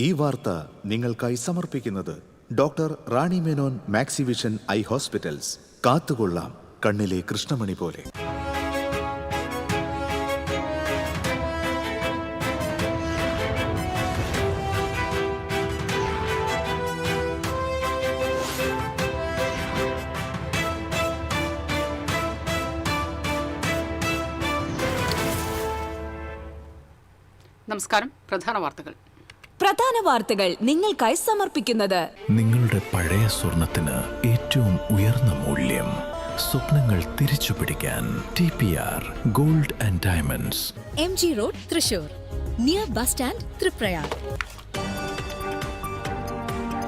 ഈ വാർത്ത നിങ്ങൾക്കായി സമർപ്പിക്കുന്നത് doctor Rani Menon Maxivision I hospitals. കാത്തുകൊള്ളാം കണ്ണിലെ കൃഷ്ണമണി പോലെ. നമസ്കാരം. പ്രധാന വാർത്തകൾ നിങ്ങൾക്കായി സമർപ്പിക്കുന്നത് നിങ്ങളുടെ പഴയ സ്വർണത്തിന് ഏറ്റവും ഉയർന്ന മൂല്യം. സ്വപ്നങ്ങൾ തിരിച്ചു പിടിക്കാൻ TPR gold and diamonds, MG road, Thrissur, near bus stand, Triprayar.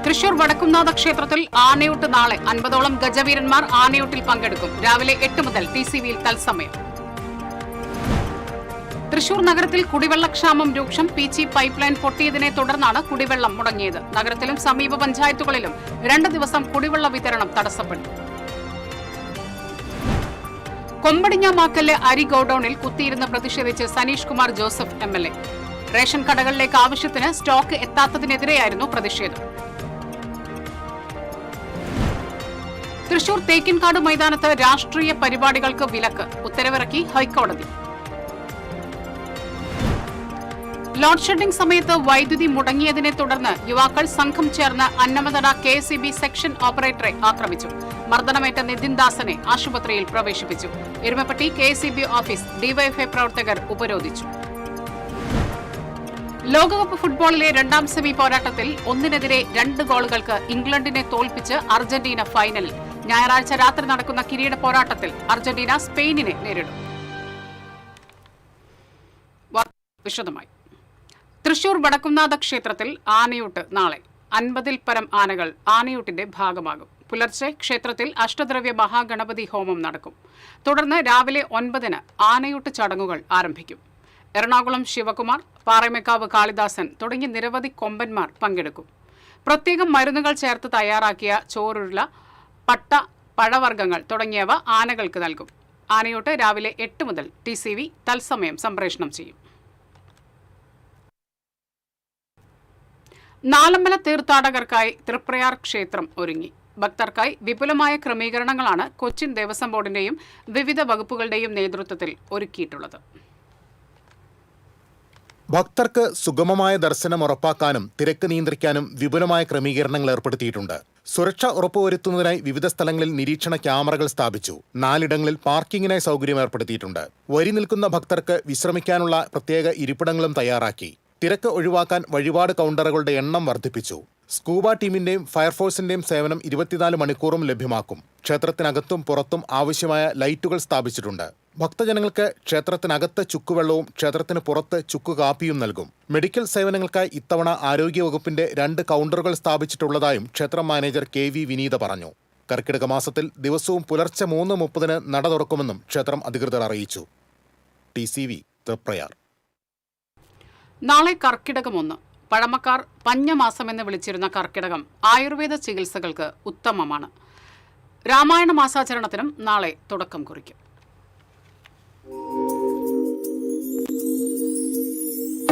Thrissur Vadakkumnatha ക്ഷേത്രത്തിൽ ആനയൂട്ട് നാളെ. 50ഓളം ഗജവീരന്മാർ ആനയൂട്ടിൽ പങ്കെടുക്കും. രാവിലെ 8 മുതൽ TCVയിൽ തത്സമയം. തൃശൂർ നഗരത്തിൽ കുടിവെള്ളക്ഷാമം രൂക്ഷം. പീച്ചി പൈപ്പ് ലൈൻ പൊട്ടിയതിനെ തുടർന്നാണ് കുടിവെള്ളം മുടങ്ങിയത്. നഗരത്തിലും സമീപ പഞ്ചായത്തുകളിലും 2 ദിവസം കുടിവെള്ള വിതരണം തടസ്സപ്പെട്ടു. കൊമ്പടിഞ്ഞാമാക്കല്ലെ അരി ഗോഡൌണിൽ കുത്തിയിരുന്ന് പ്രതിഷേധിച്ച് സനീഷ് കുമാർ ജോസഫ് MLA. റേഷൻ കടകളിലേക്ക് ആവശ്യത്തിന് സ്റ്റോക്ക് എത്താത്തതിനെതിരെയായിരുന്നു പ്രതിഷേധം. തൃശൂർ തേക്കിൻകാട് മൈതാനത്ത് രാഷ്ട്രീയ പരിപാടികൾക്ക് വിലക്ക്. ഉത്തരവിറക്കി ഹൈക്കോടതി. ലോഡ് ഷെഡിംഗ് സമയത്ത് വൈദ്യുതി മുടങ്ങിയതിനെ തുടർന്ന് യുവാക്കൾ സംഘം ചേർന്ന് അന്നമതട KSEB സെക്ഷൻ ഓപ്പറേറ്ററെ ആക്രമിച്ചു. മർദ്ദനമേറ്റ നിതിൻ ദാസനെ ആശുപത്രിയിൽ പ്രവേശിപ്പിച്ചു. എരുമപ്പെട്ടി KSEB ഓഫീസ് DYFI പ്രവർത്തകർ ഉപരോധിച്ചു. ലോകകപ്പ് ഫുട്ബോളിലെ 2ാം സെമി പോരാട്ടത്തിൽ 1-നെതിരെ 2 ഗോളുകൾക്ക് ഇംഗ്ലണ്ടിനെ തോൽപ്പിച്ച് അർജന്റീന ഫൈനലിൽ. ഞായറാഴ്ച രാത്രി നടക്കുന്ന കിരീട പോരാട്ടത്തിൽ അർജന്റീന സ്പെയിനിനെ നേരിടും. വിശദമായി. തൃശൂർ വടക്കുംനാഥ ക്ഷേത്രത്തിൽ ആനയൂട്ട് നാളെ. 50ൽ പരം ആനകൾ ആനയൂട്ടിന്റെ ഭാഗമാകും. പുലർച്ചെ ക്ഷേത്രത്തിൽ അഷ്ടദ്രവ്യ മഹാഗണപതി ഹോമം നടക്കും. തുടർന്ന് രാവിലെ 9-ന് ആനയൂട്ട് ചടങ്ങുകൾ ആരംഭിക്കും. എറണാകുളം ശിവകുമാർ, പാറമേക്കാവ് കാളിദാസൻ തുടങ്ങി നിരവധി കൊമ്പന്മാർ പങ്കെടുക്കും. പ്രത്യേകം മരുന്നുകൾ ചേർത്ത് തയ്യാറാക്കിയ ചോറുരുള, പട്ട, പഴവർഗ്ഗങ്ങൾ തുടങ്ങിയവ ആനകൾക്ക് നൽകും. ആനയൂട്ട് രാവിലെ 8 മുതൽ TCV തത്സമയം സംപ്രേഷണം ചെയ്യും. നാലമ്പല തീർത്ഥാടകർക്കായി തൃപ്രയാർ ക്ഷേത്രം ഒരുങ്ങി. ഭക്തർക്കായി വിപുലമായ ക്രമീകരണങ്ങളാണ് കൊച്ചിൻ ദേവസ്വം ബോർഡിന്റെയും വിവിധ വകുപ്പുകളുടെയും നേതൃത്വത്തിൽ ഒരുക്കിയിട്ടുള്ളത്. ഭക്തർക്ക് സുഗമമായ ദർശനം ഉറപ്പാക്കാനും തിരക്ക് നിയന്ത്രിക്കാനും വിപുലമായ ക്രമീകരണങ്ങൾ ഏർപ്പെടുത്തിയിട്ടുണ്ട്. സുരക്ഷ ഉറപ്പുവരുത്തുന്നതിനായി വിവിധ സ്ഥലങ്ങളിൽ നിരീക്ഷണ ക്യാമറകൾ സ്ഥാപിച്ചു. 4ഇടങ്ങളിൽ പാർക്കിങ്ങിനായി സൗകര്യം ഏർപ്പെടുത്തിയിട്ടുണ്ട്. വരി നിൽക്കുന്ന ഭക്തർക്ക് വിശ്രമിക്കാനുള്ള പ്രത്യേക ഇരിപ്പിടങ്ങളും തയ്യാറാക്കി. തിരക്ക് ഒഴിവാക്കാൻ വഴിപാട് കൗണ്ടറുകളുടെ എണ്ണം വർദ്ധിപ്പിച്ചു. സ്കൂബ ടീമിന്റെയും ഫയർഫോഴ്സിന്റെയും സേവനം 24 മണിക്കൂറും ലഭ്യമാക്കും. ക്ഷേത്രത്തിനകത്തും പുറത്തും ആവശ്യമായ ലൈറ്റുകൾ സ്ഥാപിച്ചിട്ടുണ്ട്. ഭക്തജനങ്ങൾക്ക് ക്ഷേത്രത്തിനകത്ത് ചുക്കുവെള്ളവും ക്ഷേത്രത്തിന് പുറത്ത് ചുക്കു കാപ്പിയും നൽകും. മെഡിക്കൽ സേവനങ്ങൾക്കായി ഇത്തവണ ആരോഗ്യവകുപ്പിന്റെ 2 കൗണ്ടറുകൾ സ്ഥാപിച്ചിട്ടുള്ളതായും ക്ഷേത്രം മാനേജർ KV വിനീത പറഞ്ഞു. കർക്കിടക മാസത്തിൽ ദിവസവും പുലർച്ചെ 3:30-ന് നട തുറക്കുമെന്നും ക്ഷേത്രം അധികൃതർ അറിയിച്ചു. TCV തൃപ്രയാർ. നാളെ കർക്കിടകം 1. പഴമക്കാർ പഞ്ഞമാസമെന്ന് വിളിച്ചിരുന്ന കർക്കിടകം ആയുർവേദ ചികിത്സകൾക്ക് ഉത്തമമാണ്. രാമായണ മാസാചരണത്തിനും നാളെ തുടക്കം കുറിക്കും.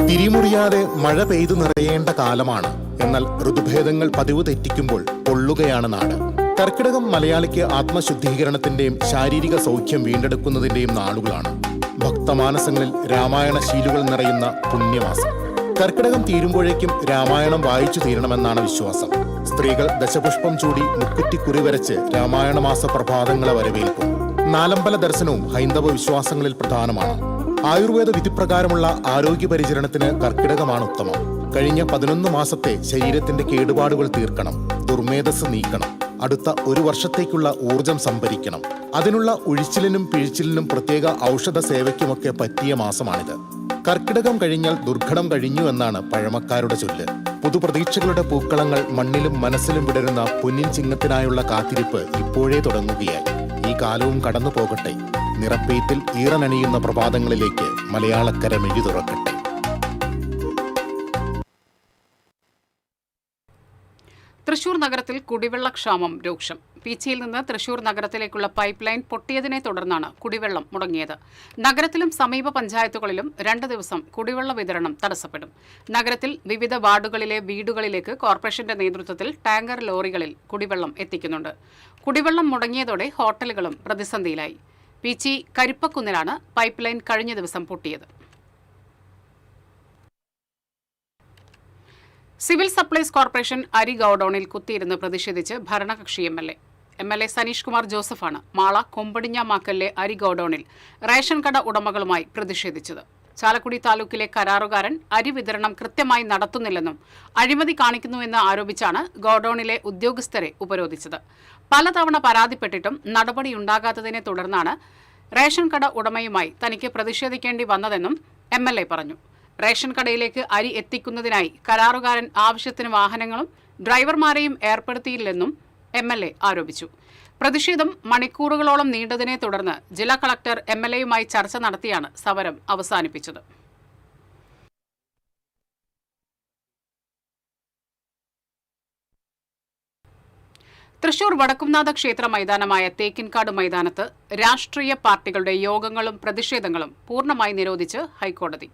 തിരിമുറിയാതെ മഴ പെയ്തു നിറയേണ്ട കാലമാണ്. എന്നാൽ ഋതുഭേദങ്ങൾ പതിവ് തെറ്റിക്കുമ്പോൾ പൊള്ളുകയാണ് നാട്. കർക്കിടകം മലയാളിക്ക് ആത്മശുദ്ധീകരണത്തിന്റെയും ശാരീരിക സൗഖ്യം വീണ്ടെടുക്കുന്നതിന്റെയും നാളുകളാണ്. ഭക്തമാനസങ്ങളിൽ രാമായണ ശീലുകൾ നിറയുന്ന പുണ്യമാസം. കർക്കിടകം തീരുമ്പോഴേക്കും രാമായണം വായിച്ചു തീരണമെന്നാണ് വിശ്വാസം. സ്ത്രീകൾ ദശപുഷ്പം ചൂടി മുക്കുറ്റിക്കുറി വരച്ച് രാമായണ മാസ പ്രഭാതങ്ങളെ വരവേൽക്കും. നാലമ്പല ദർശനവും ഹൈന്ദവ വിശ്വാസങ്ങളിൽ പ്രധാനമാണ്. ആയുർവേദ വിധിപ്രകാരമുള്ള ആരോഗ്യ പരിചരണത്തിന് കർക്കിടകമാണ് ഉത്തമം. കഴിഞ്ഞ 11 മാസത്തെ ശരീരത്തിന്റെ കേടുപാടുകൾ തീർക്കണം. ദുർമേധസ് നീക്കണം. അടുത്ത 1 വർഷത്തേക്കുള്ള ഊർജം സംഭരിക്കണം. അതിനുള്ള ഉഴിച്ചിലിനും പിഴിച്ചിലിനും പ്രത്യേക ഔഷധ സേവയ്ക്കുമൊക്കെ പറ്റിയ മാസമാണിത്. കർക്കിടകം കഴിഞ്ഞാൽ ദുർഘടം കഴിഞ്ഞു എന്നാണ് പഴമക്കാരുടെ ചൊല്ല്. പുതുപ്രതീക്ഷകളുടെ പൂക്കളങ്ങൾ മണ്ണിലും മനസ്സിലും വിടരുന്ന പൊന്നിൻ ചിങ്ങത്തിനായുള്ള കാത്തിരിപ്പ് ഇപ്പോഴേ തുടങ്ങുകയായി. ഈ കാലവും കടന്നു പോകട്ടെ. നിറപ്പെയ്ത്തിൽ ഈറനണിയുന്ന പ്രഭാതങ്ങളിലേക്ക് മലയാളക്കര മെഴി തുറക്കട്ടെ. തൃശൂർ നഗരത്തിൽ കുടിവെള്ളക്ഷാമം രൂക്ഷം. പീച്ചിയിൽ നിന്ന് തൃശൂർ നഗരത്തിലേക്കുള്ള പൈപ്പ് ലൈൻ പൊട്ടിയതിനെ തുടർന്നാണ് കുടിവെള്ളം മുടങ്ങിയത്. നഗരത്തിലും സമീപ പഞ്ചായത്തുകളിലും 2 ദിവസം കുടിവെള്ള വിതരണം തടസ്സപ്പെടും. നഗരത്തിൽ വിവിധ വാർഡുകളിലെ വീടുകളിലേക്ക് കോർപ്പറേഷന്റെ നേതൃത്വത്തിൽ ടാങ്കർ ലോറികളിൽ കുടിവെള്ളം എത്തിക്കുന്നുണ്ട്. കുടിവെള്ളം മുടങ്ങിയതോടെ ഹോട്ടലുകളും പ്രതിസന്ധിയിലായി. പീച്ചി കരിപ്പക്കുന്നിലാണ് പൈപ്പ് ലൈൻ കഴിഞ്ഞ ദിവസം പൊട്ടിയത്. സിവിൽ സപ്ലൈസ് കോർപ്പറേഷൻ അരി ഗോഡൌണിൽ കുത്തിയിരുന്ന് പ്രതിഷേധിച്ച് ഭരണകക്ഷി M L A Saneesh Kumar ജോസഫാണ് മാള കൊമ്പടിഞ്ഞാമാക്കലിലെ അരി ഗോഡൌണിൽ റേഷൻ കട ഉടമകളുമായി പ്രതിഷേധിച്ചത്. ചാലക്കുടി താലൂക്കിലെ കരാറുകാരൻ അരി വിതരണം കൃത്യമായി നടത്തുന്നില്ലെന്നും അഴിമതി കാണിക്കുന്നുവെന്ന് ആരോപിച്ചാണ് ഗോഡൌണിലെ ഉദ്യോഗസ്ഥരെ ഉപരോധിച്ചത്. പലതവണ പരാതിപ്പെട്ടിട്ടും നടപടിയുണ്ടാകാത്തതിനെ തുടർന്നാണ് റേഷൻ കട ഉടമയുമായി തനിക്ക് പ്രതിഷേധിക്കേണ്ടി വന്നതെന്നും MLA പറഞ്ഞു. റേഷൻ കടയിലേക്ക് അരി എത്തിക്കുന്നതിനായി കരാറുകാരൻ ആവശ്യത്തിന് വാഹനങ്ങളും ഡ്രൈവർമാരെയും ഏർപ്പെടുത്തിയില്ലെന്നും MLA ആരോപിച്ചു. പ്രതിഷേധം മണിക്കൂറുകളോളം നീണ്ടതിനെ തുടർന്ന് ജില്ലാ കളക്ടർ MLAയുമായി ചർച്ച നടത്തിയാണ് സമരം അവസാനിപ്പിച്ചത്. തൃശൂർ വടക്കുംനാഥ ക്ഷേത്ര മൈതാനമായ തേക്കിൻകാട് മൈതാനത്ത് രാഷ്ട്രീയ പാർട്ടികളുടെ യോഗങ്ങളും പ്രതിഷേധങ്ങളും പൂർണ്ണമായി നിരോധിച്ച് ഹൈക്കോടതി.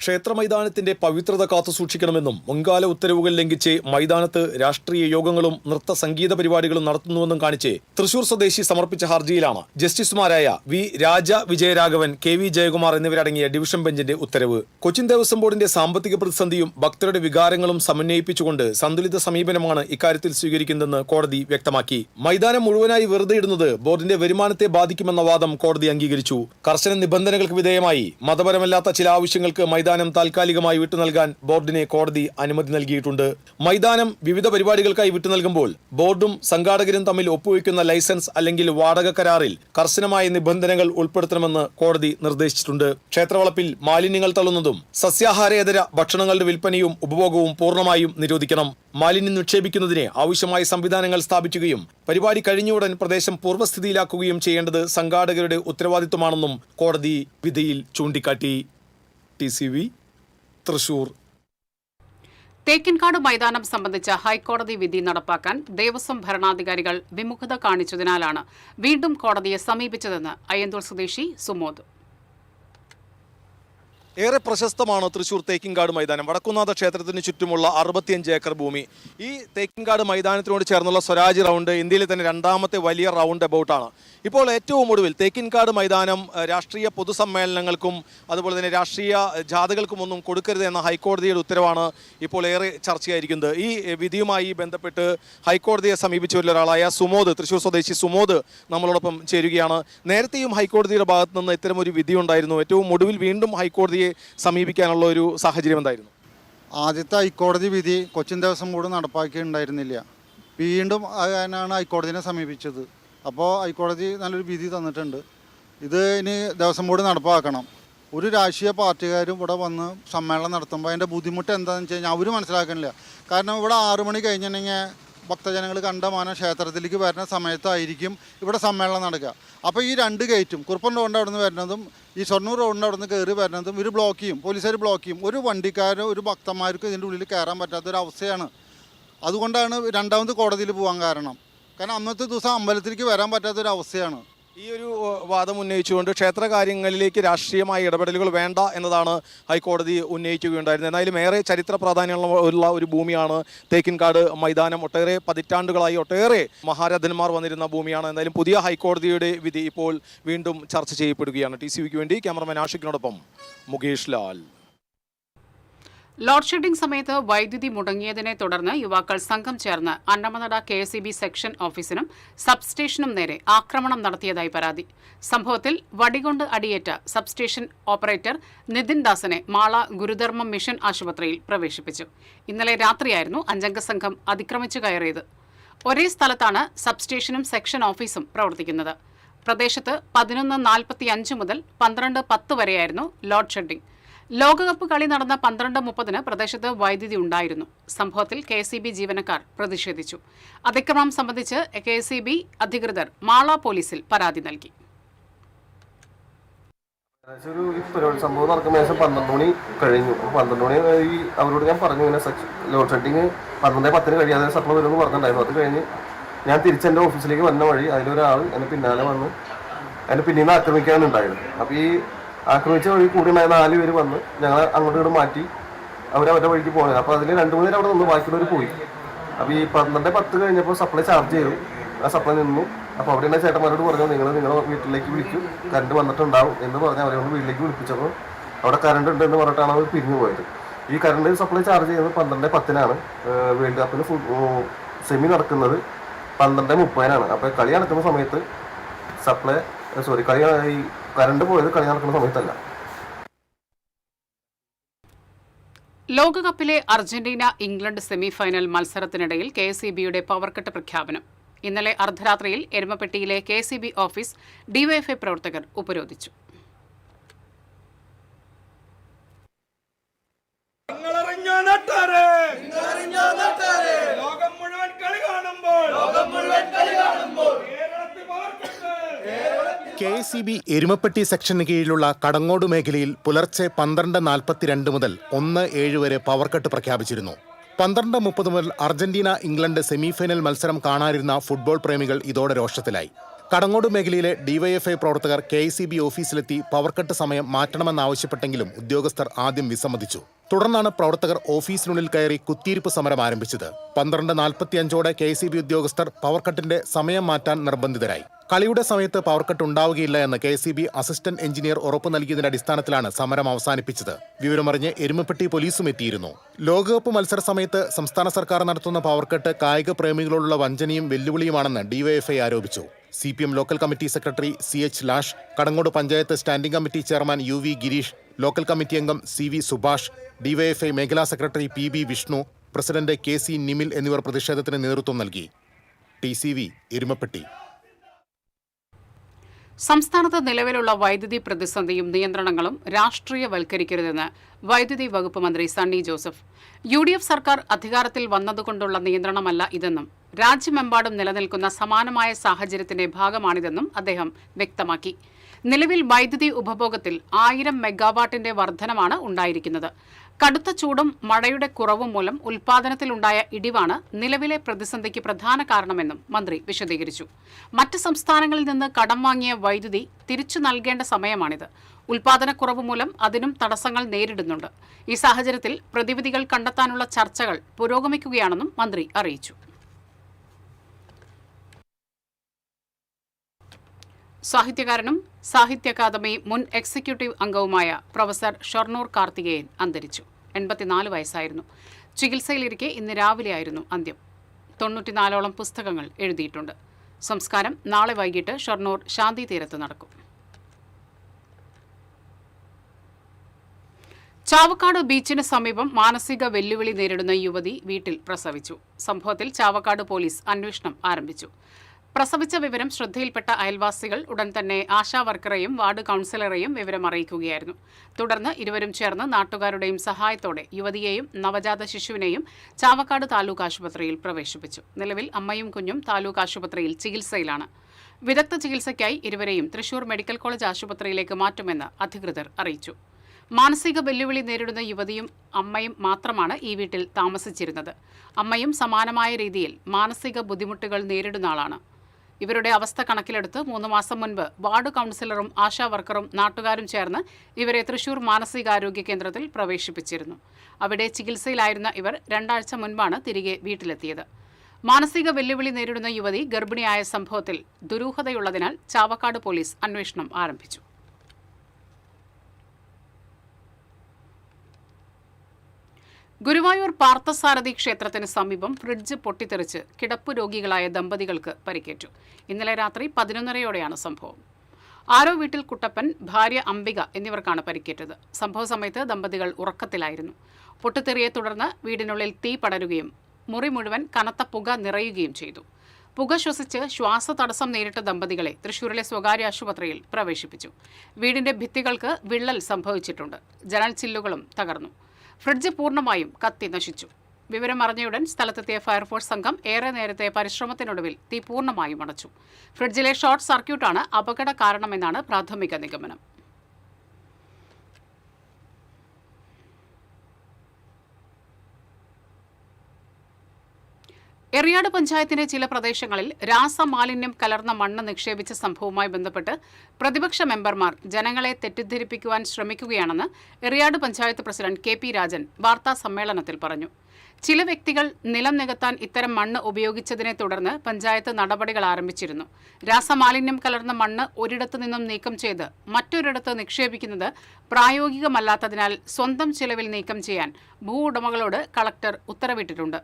ക്ഷേത്ര മൈതാനത്തിന്റെ പവിത്രത കാത്തുസൂക്ഷിക്കണമെന്നും മുൻകാല ഉത്തരവുകൾ ലംഘിച്ച് മൈതാനത്ത് രാഷ്ട്രീയ യോഗങ്ങളും നൃത്ത സംഗീത പരിപാടികളും നടത്തുന്നുവെന്നും കാണിച്ച് തൃശൂർ സ്വദേശി സമർപ്പിച്ച ഹർജിയിലാണ് ജസ്റ്റിസുമാരായ വി രാജ വിജയരാഘവൻ, KV ജയകുമാർ എന്നിവരടങ്ങിയ ഡിവിഷൻ ബെഞ്ചിന്റെ ഉത്തരവ്. കൊച്ചിൻ ദേവസ്വം ബോർഡിന്റെ സാമ്പത്തിക പ്രതിസന്ധിയും ഭക്തരുടെ വികാരങ്ങളും സമന്വയിപ്പിച്ചുകൊണ്ട് സന്തുലിത സമീപനമാണ് ഇക്കാര്യത്തിൽ സ്വീകരിക്കുന്നതെന്ന് കോടതി വ്യക്തമാക്കി. മൈതാനം മുഴുവനായി വെറുതെ ഇടുന്നത് ബോർഡിന്റെ വരുമാനത്തെ ബാധിക്കുമെന്ന വാദം കോടതി അംഗീകരിച്ചു. കർശന നിബന്ധനകൾക്ക് വിധേയമായി മതപരമല്ലാത്ത ചില ആവശ്യങ്ങൾക്ക് മൈതാനം താൽക്കാലികമായി വിട്ടു നൽകാൻ ബോർഡിനെ കോടതി അനുമതി നൽകിയിട്ടുണ്ട്. മൈതാനം വിവിധ പരിപാടികൾക്കായി വിട്ടു നൽകുമ്പോൾ ബോർഡും സംഘാടകരും തമ്മിൽ ഒപ്പുവയ്ക്കുന്ന ലൈസൻസ് അല്ലെങ്കിൽ വാടക കരാറിൽ കർശനമായ നിബന്ധനകൾ ഉൾപ്പെടുത്തണമെന്ന് കോടതി നിർദ്ദേശിച്ചിട്ടുണ്ട്. ക്ഷേത്രവളപ്പിൽ മാലിന്യങ്ങൾ തള്ളുന്നതും സസ്യാഹാരേതര ഭക്ഷണങ്ങളുടെ വിൽപ്പനയും ഉപഭോഗവും പൂർണ്ണമായും നിരോധിക്കണം. മാലിന്യം നിക്ഷേപിക്കുന്നതിന് ആവശ്യമായ സംവിധാനങ്ങൾ സ്ഥാപിക്കുകയും പരിപാടി കഴിഞ്ഞയുടൻ പ്രദേശം പൂർവ്വസ്ഥിതിയിലാക്കുകയും ചെയ്യേണ്ടത് സംഘാടകരുടെ ഉത്തരവാദിത്വമാണെന്നും കോടതി വിധിയിൽ ചൂണ്ടിക്കാട്ടി. TCV തൃശൂർ. തേക്കിൻകാട് മൈതാനം സംബന്ധിച്ച ഹൈക്കോടതി വിധി നടപ്പാക്കാൻ ദേവസ്വം ഭരണാധികാരികൾ വിമുഖത കാണിച്ചതിനാലാണ് വീണ്ടും കോടതിയെ സമീപിച്ചതെന്ന് അയ്യന്തോൾ സ്വദേശി സുമോദ്. ഏറെ പ്രശസ്തമാണ് തൃശൂർ തേക്കിൻകാട് മൈതാനം. വടക്കുംനാഥ ക്ഷേത്രത്തിന് ചുറ്റുമുള്ള 65 ഏക്കർ ഭൂമി. ഈ തേക്കിൻകാട് മൈതാനത്തിനോട് ചേർന്നുള്ള സ്വരാജ് റൗണ്ട് ഇന്ത്യയിലെ തന്നെ 2ാമത്തെ വലിയ റൗണ്ട് അബൌട്ടാണ്. ഇപ്പോൾ ഏറ്റവും ഒടുവിൽ തേക്കിൻകാട് മൈതാനം രാഷ്ട്രീയ പൊതുസമ്മേളനങ്ങൾക്കും അതുപോലെ തന്നെ രാഷ്ട്രീയ ജാഥകൾക്കുമൊന്നും കൊടുക്കരുത് എന്ന ഹൈക്കോടതിയുടെ ഉത്തരവാണ് ഇപ്പോൾ ഏറെ ചർച്ചയായിരിക്കുന്നത്. ഈ വിധിയുമായി ബന്ധപ്പെട്ട് ഹൈക്കോടതിയെ സമീപിച്ചവരിൽ ഒരാളായ സുമോദ്, തൃശൂർ സ്വദേശി സുമോദ് നമ്മളോടൊപ്പം ചേരുകയാണ്. നേരത്തെയും ഹൈക്കോടതിയുടെ ഭാഗത്തു നിന്ന് ഇത്തരമൊരു വിധി ഉണ്ടായിരുന്നു. ഏറ്റവും ഒടുവിൽ വീണ്ടും ഹൈക്കോടതിയെ സമീപിക്കാനുള്ള ഒരു സാഹചര്യം എന്തായിരുന്നു? ആദ്യത്തെ ഹൈക്കോടതി വിധി കൊച്ചിൻ ദേവസ്വം ബോർഡ് നടപ്പാക്കിയിട്ടുണ്ടായിരുന്നില്ല. വീണ്ടും അതിനാണ് ഹൈക്കോടതിനെ സമീപിച്ചത്. അപ്പോൾ ഹൈക്കോടതി നല്ലൊരു വിധി തന്നിട്ടുണ്ട്. ഇത് ഇനി ദേവസ്വം ബോർഡ് നടപ്പാക്കണം. ഒരു രാഷ്ട്രീയ പാർട്ടിക്കാരും ഇവിടെ വന്ന് സമ്മേളനം നടത്തുമ്പോൾ അതിൻ്റെ ബുദ്ധിമുട്ട് എന്താണെന്ന് വെച്ച് കഴിഞ്ഞാൽ അവർ മനസ്സിലാക്കണില്ല. കാരണം ഇവിടെ 6 മണി കഴിഞ്ഞിട്ടുണ്ടെങ്കിൽ ഭക്തജനങ്ങൾ കണ്ടമാനം ക്ഷേത്രത്തിലേക്ക് വരുന്ന സമയത്തായിരിക്കും ഇവിടെ സമ്മേളനം നടക്കുക. അപ്പോൾ ഈ 2 ഗേറ്റും കുറുപ്പൻ റോഡിൻ്റെ അവിടെ നിന്ന് വരുന്നതും ഈ ഷൊർണൂർ റോഡിൻ്റെ അവിടെ നിന്ന് കയറി വരുന്നതും ഇവർ ബ്ലോക്ക് ചെയ്യും, പോലീസുകാർ ബ്ലോക്ക് ചെയ്യും. ഒരു വണ്ടിക്കാരോ ഒരു ഭക്തന്മാർക്കും ഇതിൻ്റെ ഉള്ളിൽ കയറാൻ പറ്റാത്തൊരവസ്ഥയാണ്. അതുകൊണ്ടാണ് 2ാമത് കോടതിയിൽ പോകാൻ കാരണം. അന്നത്തെ ദിവസം അമ്പലത്തിലേക്ക് വരാൻ പറ്റാത്തൊരവസ്ഥയാണ്. ഈ ഒരു വാദം ഉന്നയിച്ചുകൊണ്ട് ക്ഷേത്ര കാര്യങ്ങളിലേക്ക് രാഷ്ട്രീയമായ ഇടപെടലുകൾ വേണ്ട എന്നതാണ് ഹൈക്കോടതി ഉന്നയിക്കുകയുണ്ടായിരുന്നത്. എന്നാലും ഏറെ ചരിത്ര പ്രാധാന്യമുള്ള ഒരു ഭൂമിയാണ് തേക്കിൻകാട് മൈതാനം. ഒട്ടേറെ പതിറ്റാണ്ടുകളായി ഒട്ടേറെ മഹാരഥന്മാർ വന്നിരുന്ന ഭൂമിയാണ്. എന്തായാലും പുതിയ ഹൈക്കോടതിയുടെ വിധി ഇപ്പോൾ വീണ്ടും ചർച്ച ചെയ്യപ്പെടുകയാണ്. TCVക്ക് വേണ്ടി ക്യാമറമാൻ ആഷിഖിനോടൊപ്പം മുകേഷ് ലാൽ. ലോഡ് ഷെഡിംഗ് സമയത്ത് വൈദ്യുതി മുടങ്ങിയതിനെ തുടർന്ന് യുവാക്കൾ സംഘം ചേർന്ന് അന്നമനട KSEB സെക്ഷൻ ഓഫീസിനും സബ്സ്റ്റേഷനും നേരെ ആക്രമണം നടത്തിയതായി പരാതി. സംഭവത്തിൽ വടികൊണ്ട് അടിയേറ്റ സബ്സ്റ്റേഷൻ ഓപ്പറേറ്റർ നിതിൻ ദാസിനെ മാള ഗുരുധർമ്മം മിഷൻ ആശുപത്രിയിൽ പ്രവേശിപ്പിച്ചു. ഇന്നലെ രാത്രിയായിരുന്നു 5-അംഗ സംഘം അതിക്രമിച്ചു കയറിയത്. ഒരേ സ്ഥലത്താണ് സബ്സ്റ്റേഷനും സെക്ഷൻ ഓഫീസും പ്രവർത്തിക്കുന്നത്. പ്രദേശത്ത് 11:45 മുതൽ 12:10 വരെയായിരുന്നു ലോഡ് ഷെഡിംഗ്. ലോകകപ്പ് കളി നടന്ന 12:30 പ്രദേശത്ത് വൈദ്യുതി ഉണ്ടായിരുന്നു. സംഭവത്തിൽ KSEB ജീവനക്കാർ പ്രതിഷേധിച്ചു. അതിക്രമം സംബന്ധിച്ച് KSEB അധികൃതർ മാള പോലീസിൽ പരാതി നൽകി. ഒരു സംഭവം നടക്കുന്ന ശേഷം 12 മണി കഴിഞ്ഞു. 12 മണി അവരോട് ഞാൻ പറഞ്ഞു ഇങ്ങനെ ലോഡ് ഷെഡിങ് 12:10 കഴിയാതെ സപ്ലൈ വരുമെന്ന് പറഞ്ഞിട്ടുണ്ടായിരുന്നു. അത് കഴിഞ്ഞ് ഞാൻ തിരിച്ചെൻ്റെ ഓഫീസിലേക്ക് വന്ന വഴി അതിലൊരാൾ എന്നെ പിന്നാലെ വന്ന് എന്നെ പിന്നീട് ആക്രമിക്കാനുണ്ടായിരുന്നു. അപ്പോൾ ഈ ആക്രമിച്ച വഴി കൂടി 4 പേര് വന്ന് ഞങ്ങൾ അങ്ങോട്ടും ഇങ്ങോട്ട് മാറ്റി അവരവരുടെ വഴിക്ക് പോകുന്നത്. അപ്പോൾ അതിൽ 2 പേര് അവിടെ നിന്ന് ബാക്കിയുള്ളവർ പോയി. അപ്പോൾ ഈ 12:10 കഴിഞ്ഞപ്പോൾ സപ്ലൈ ചാർജ് ചെയ്തു. ആ സപ്ലൈ നിന്നു. അപ്പോൾ അവിടെയുള്ള ചേട്ടന്മാരോട് പറഞ്ഞു നിങ്ങളുടെ വീട്ടിലേക്ക് വിളിക്കും, കറണ്ട് വന്നിട്ടുണ്ടാവും എന്ന് പറഞ്ഞ് അവരെ കൊണ്ട് വീട്ടിലേക്ക് വിളിപ്പിച്ചപ്പോൾ അവിടെ കറണ്ട് ഉണ്ട് എന്ന് പറഞ്ഞിട്ടാണ് അവർ പിരിഞ്ഞു പോയത്. ഈ കറണ്ട് സപ്ലൈ ചാർജ് ചെയ്യുന്നത് 12:10 വേൾഡ് കപ്പിന് സെമി നടക്കുന്നത് 12:30. അപ്പോൾ കളി നടക്കുന്ന സമയത്ത് ഈ കറണ്ട് പോയത് കളി നടക്കുന്ന സമയത്തല്ല. ലോകകപ്പിലെ അർജന്റീന ഇംഗ്ലണ്ട് സെമിഫൈനൽ മത്സരത്തിനിടയിൽ KSEBയുടെ പവർ കട്ട് പ്രഖ്യാപനം. ഇന്നലെ അർദ്ധരാത്രിയിൽ എരുമപ്പെട്ടിയിലെ KSEB ഓഫീസ് DYFI പ്രവർത്തകർ ഉപരോധിച്ചു. KSEB എരുമപ്പെട്ടി സെക്ഷന് കീഴിലുള്ള കടങ്ങോട് മേഖലയിൽ പുലർച്ചെ 12:42 മുതൽ 1:07 വരെ പവർ കട്ട് പ്രഖ്യാപിച്ചിരുന്നു. 12:30 മുതൽ അർജന്റീന ഇംഗ്ലണ്ട് സെമിഫൈനൽ മത്സരം കാണാനിരുന്ന ഫുട്ബോൾ പ്രേമികൾ ഇതോടെ രോഷത്തിലായി. കടങ്ങോട് മേഖലയിലെ DYFI പ്രവർത്തകർ KSEB ഓഫീസിലെത്തി പവർ കട്ട് സമയം മാറ്റണമെന്നാവശ്യപ്പെട്ടെങ്കിലും ഉദ്യോഗസ്ഥർ ആദ്യം വിസമ്മതിച്ചു. തുടർന്നാണ് പ്രവർത്തകർ ഓഫീസിനുള്ളിൽ കയറി കുത്തിയിരിപ്പ് സമരം ആരംഭിച്ചത്. 12:45 KSEB ഉദ്യോഗസ്ഥർ പവർ കട്ടിന്റെ സമയം മാറ്റാൻ നിർബന്ധിതരായി. കളിയുടെ സമയത്ത് പവർ കട്ട് ഉണ്ടാവുകയില്ല എന്ന് KSEB അസിസ്റ്റന്റ് എഞ്ചിനീയർ ഉറപ്പു നൽകിയതിന്റെ അടിസ്ഥാനത്തിലാണ് സമരം അവസാനിപ്പിച്ചത്. വിവരമറിഞ്ഞ് എരുമപ്പെട്ടി പോലീസും എത്തിയിരുന്നു. ലോകകപ്പ് മത്സര സമയത്ത് സംസ്ഥാന സർക്കാർ നടത്തുന്ന പവർ കട്ട് കായിക പ്രേമികളോടുള്ള വഞ്ചനയും വെല്ലുവിളിയുമാണെന്ന് DYFI ആരോപിച്ചു. CPM local committee secretary CH lash, Kadangode panchayat standing committee chairman UV Girish, local committee അംഗം CV സുഭാഷ്, DYFI മേഖലാ secretary PB Vishnu, president KC Nimil എന്നിവർ പ്രതിഷേധത്തിന് നേതൃത്വം നൽകി. TCV എരുമപ്പെട്ടി. സംസ്ഥാനത്ത് നിലവിലുള്ള വൈദ്യുതി പ്രതിസന്ധിയും നിയന്ത്രണങ്ങളും രാഷ്ട്രീയവൽക്കരിക്കരുതെന്ന് വൈദ്യുതി വകുപ്പ് മന്ത്രി സണ്ണി ജോസഫ്. UDF സർക്കാർ അധികാരത്തിൽ വന്നതുകൊണ്ടുള്ള നിയന്ത്രണമല്ല ഇതെന്നും രാജ്യമെമ്പാടും നിലനിൽക്കുന്ന സമാനമായ സാഹചര്യത്തിന്റെ ഭാഗമാണിതെന്നും അദ്ദേഹം വ്യക്തമാക്കി. നിലവിൽ വൈദ്യുതി ഉപഭോഗത്തിൽ 1000 മെഗാവാട്ടിന്റെ വർധനമാണ് ഉണ്ടായിരിക്കുന്നത്. കടുത്ത ചൂടും മഴയുടെ കുറവും മൂലം ഉൽപ്പാദനത്തിലുണ്ടായ ഇടിവാണ് നിലവിലെ പ്രതിസന്ധിക്ക് പ്രധാന കാരണമെന്നും മന്ത്രി വിശദീകരിച്ചു. മറ്റ് സംസ്ഥാനങ്ങളിൽ നിന്ന് കടം വാങ്ങിയ വൈദ്യുതി തിരിച്ചു നൽകേണ്ട സമയമാണിത്. ഉൽപ്പാദനക്കുറവ് മൂലം അതിനും തടസ്സങ്ങൾ നേരിടുന്നുണ്ട്. ഈ സാഹചര്യത്തിൽ പ്രതിവിധികൾ കണ്ടെത്താനുള്ള ചർച്ചകൾ പുരോഗമിക്കുകയാണെന്നും മന്ത്രി അറിയിച്ചു. സാഹിത്യകാരനും സാഹിത്യ അക്കാദമി മുൻ എക്സിക്യൂട്ടീവ് അംഗവുമായ പ്രൊഫസർ ഷൊർണൂർ കാർത്തികേയൻ അന്തരിച്ചു. 84 വയസ്സായിരുന്നു. ചികിത്സയിലിരിക്കെ ഇന്ന് രാവിലെയായിരുന്നു അന്ത്യം. 94ഓളം പുസ്തകങ്ങൾ എഴുതിയിട്ടുണ്ട്. സംസ്കാരം നാളെ വൈകിട്ട് ഷൊർണൂർ ശാന്തി തീരത്ത് നടക്കും. ചാവക്കാട് ബീച്ചിന് സമീപം മാനസിക വെല്ലുവിളി നേരിടുന്ന യുവതി വീട്ടിൽ പ്രസവിച്ചു. സംഭവത്തിൽ ചാവക്കാട് പോലീസ് അന്വേഷണം ആരംഭിച്ചു. പ്രസവിച്ച വിവരം ശ്രദ്ധയിൽപ്പെട്ട അയൽവാസികൾ ഉടൻ തന്നെ ആശാവർക്കറെയും വാർഡ് കൗൺസിലറെയും വിവരം അറിയിക്കുകയായിരുന്നു. തുടർന്ന് ഇരുവരും ചേർന്ന് നാട്ടുകാരുടെയും സഹായത്തോടെ യുവതിയെയും നവജാത ശിശുവിനെയും ചാവക്കാട് താലൂക്ക് ആശുപത്രിയിൽ പ്രവേശിപ്പിച്ചു. നിലവിൽ അമ്മയും കുഞ്ഞും താലൂക്ക് ആശുപത്രിയിൽ ചികിത്സയിലാണ്. വിദഗ്ധ ചികിത്സയ്ക്കായി ഇരുവരെയും തൃശൂർ മെഡിക്കൽ കോളേജ് ആശുപത്രിയിലേക്ക് മാറ്റുമെന്ന് അധികൃതർ അറിയിച്ചു. മാനസിക വെല്ലുവിളി നേരിടുന്ന യുവതിയും അമ്മയും മാത്രമാണ് ഈ വീട്ടിൽ താമസിച്ചിരുന്നത്. അമ്മയും സമാനമായ രീതിയിൽ മാനസിക ബുദ്ധിമുട്ടുകൾ നേരിടുന്ന ആളാണ്. ഇവരുടെ അവസ്ഥ കണക്കിലെടുത്ത് 3 മാസം മുൻപ് വാർഡ് കൗൺസിലറും ആശാ വർക്കറും നാട്ടുകാരും ചേർന്ന് ഇവരെ തൃശൂർ മാനസികാരോഗ്യ കേന്ദ്രത്തിൽ പ്രവേശിപ്പിച്ചിരുന്നു. അവിടെ ചികിത്സയിലായിരുന്ന ഇവർ 2 ആഴ്ച മുൻപാണ് തിരികെ വീട്ടിലെത്തിയത്. മാനസിക വെല്ലുവിളി നേരിടുന്ന യുവതി ഗർഭിണിയായ സംഭവത്തിൽ ദുരൂഹതയുള്ളതിനാൽ ചാവക്കാട് പോലീസ് അന്വേഷണം ആരംഭിച്ചു. ഗുരുവായൂർ പാർത്ഥസാരഥി ക്ഷേത്രത്തിന് സമീപം ഫ്രിഡ്ജ് പൊട്ടിത്തെറിച്ച് കിടപ്പ് രോഗികളായ ദമ്പതികൾക്ക് പരിക്കേറ്റു. ഇന്നലെ രാത്രി 11:30യോടെയാണ് സംഭവം. ആരോ വീട്ടിൽ കുട്ടപ്പൻ, ഭാര്യ അംബിക എന്നിവർക്കാണ് പരിക്കേറ്റത്. സംഭവ സമയത്ത് ദമ്പതികൾ ഉറക്കത്തിലായിരുന്നു. പൊട്ടിത്തെറിയെ തുടർന്ന് വീടിനുള്ളിൽ തീ പടരുകയും മുറി മുഴുവൻ കനത്ത പുക നിറയുകയും ചെയ്തു. പുക ശ്വസിച്ച് ശ്വാസതടസ്സം നേരിട്ട ദമ്പതികളെ തൃശൂരിലെ സ്വകാര്യ ആശുപത്രിയിൽ പ്രവേശിപ്പിച്ചു. വീടിന്റെ ഭിത്തികൾക്ക് വിള്ളൽ സംഭവിച്ചിട്ടുണ്ട്. ജനൽ ചില്ലുകളും തകർന്നു. ഫ്രിഡ്ജ് പൂർണ്ണമായും കത്തി നശിച്ചു. വിവരം അറിഞ്ഞയുടൻ സ്ഥലത്തെത്തിയ ഫയർഫോഴ്സ് സംഘം ഏറെ നേരത്തെ പരിശ്രമത്തിനൊടുവിൽ തീ പൂർണ്ണമായും അണച്ചു. ഫ്രിഡ്ജിലെ ഷോർട്ട് സർക്യൂട്ടാണ് അപകട കാരണമെന്നാണ് പ്രാഥമിക നിഗമനം. എറിയാട് പഞ്ചായത്തിലെ ചില പ്രദേശങ്ങളിൽ രാസമാലിന്യം കലർന്ന മണ്ണ് നിക്ഷേപിച്ച സംഭവവുമായി ബന്ധപ്പെട്ട് പ്രതിപക്ഷ മെമ്പർമാർ ജനങ്ങളെ തെറ്റിദ്ധരിപ്പിക്കുവാൻ ശ്രമിക്കുകയാണെന്ന് എറിയാട് പഞ്ചായത്ത് പ്രസിഡന്റ് കെ.പി. രാജൻ വാർത്താ സമ്മേളനത്തിൽ പറഞ്ഞു. ചില വ്യക്തികൾ നിലം നികത്താൻ ഇത്തരം മണ്ണ് ഉപയോഗിച്ചതിനെ തുടർന്ന് പഞ്ചായത്ത് നടപടികൾ ആരംഭിച്ചിരുന്നു. രാസമാലിന്യം കലർന്ന മണ്ണ് ഒരിടത്തു നിന്നും നീക്കം ചെയ്ത് മറ്റൊരിടത്ത് നിക്ഷേപിക്കുന്നത് പ്രായോഗികമല്ലാത്തതിനാൽ സ്വന്തം ചിലവിൽ നീക്കം ചെയ്യാൻ ഭൂവുടമകളോട് കളക്ടർ ഉത്തരവിട്ടിട്ടുണ്ട്.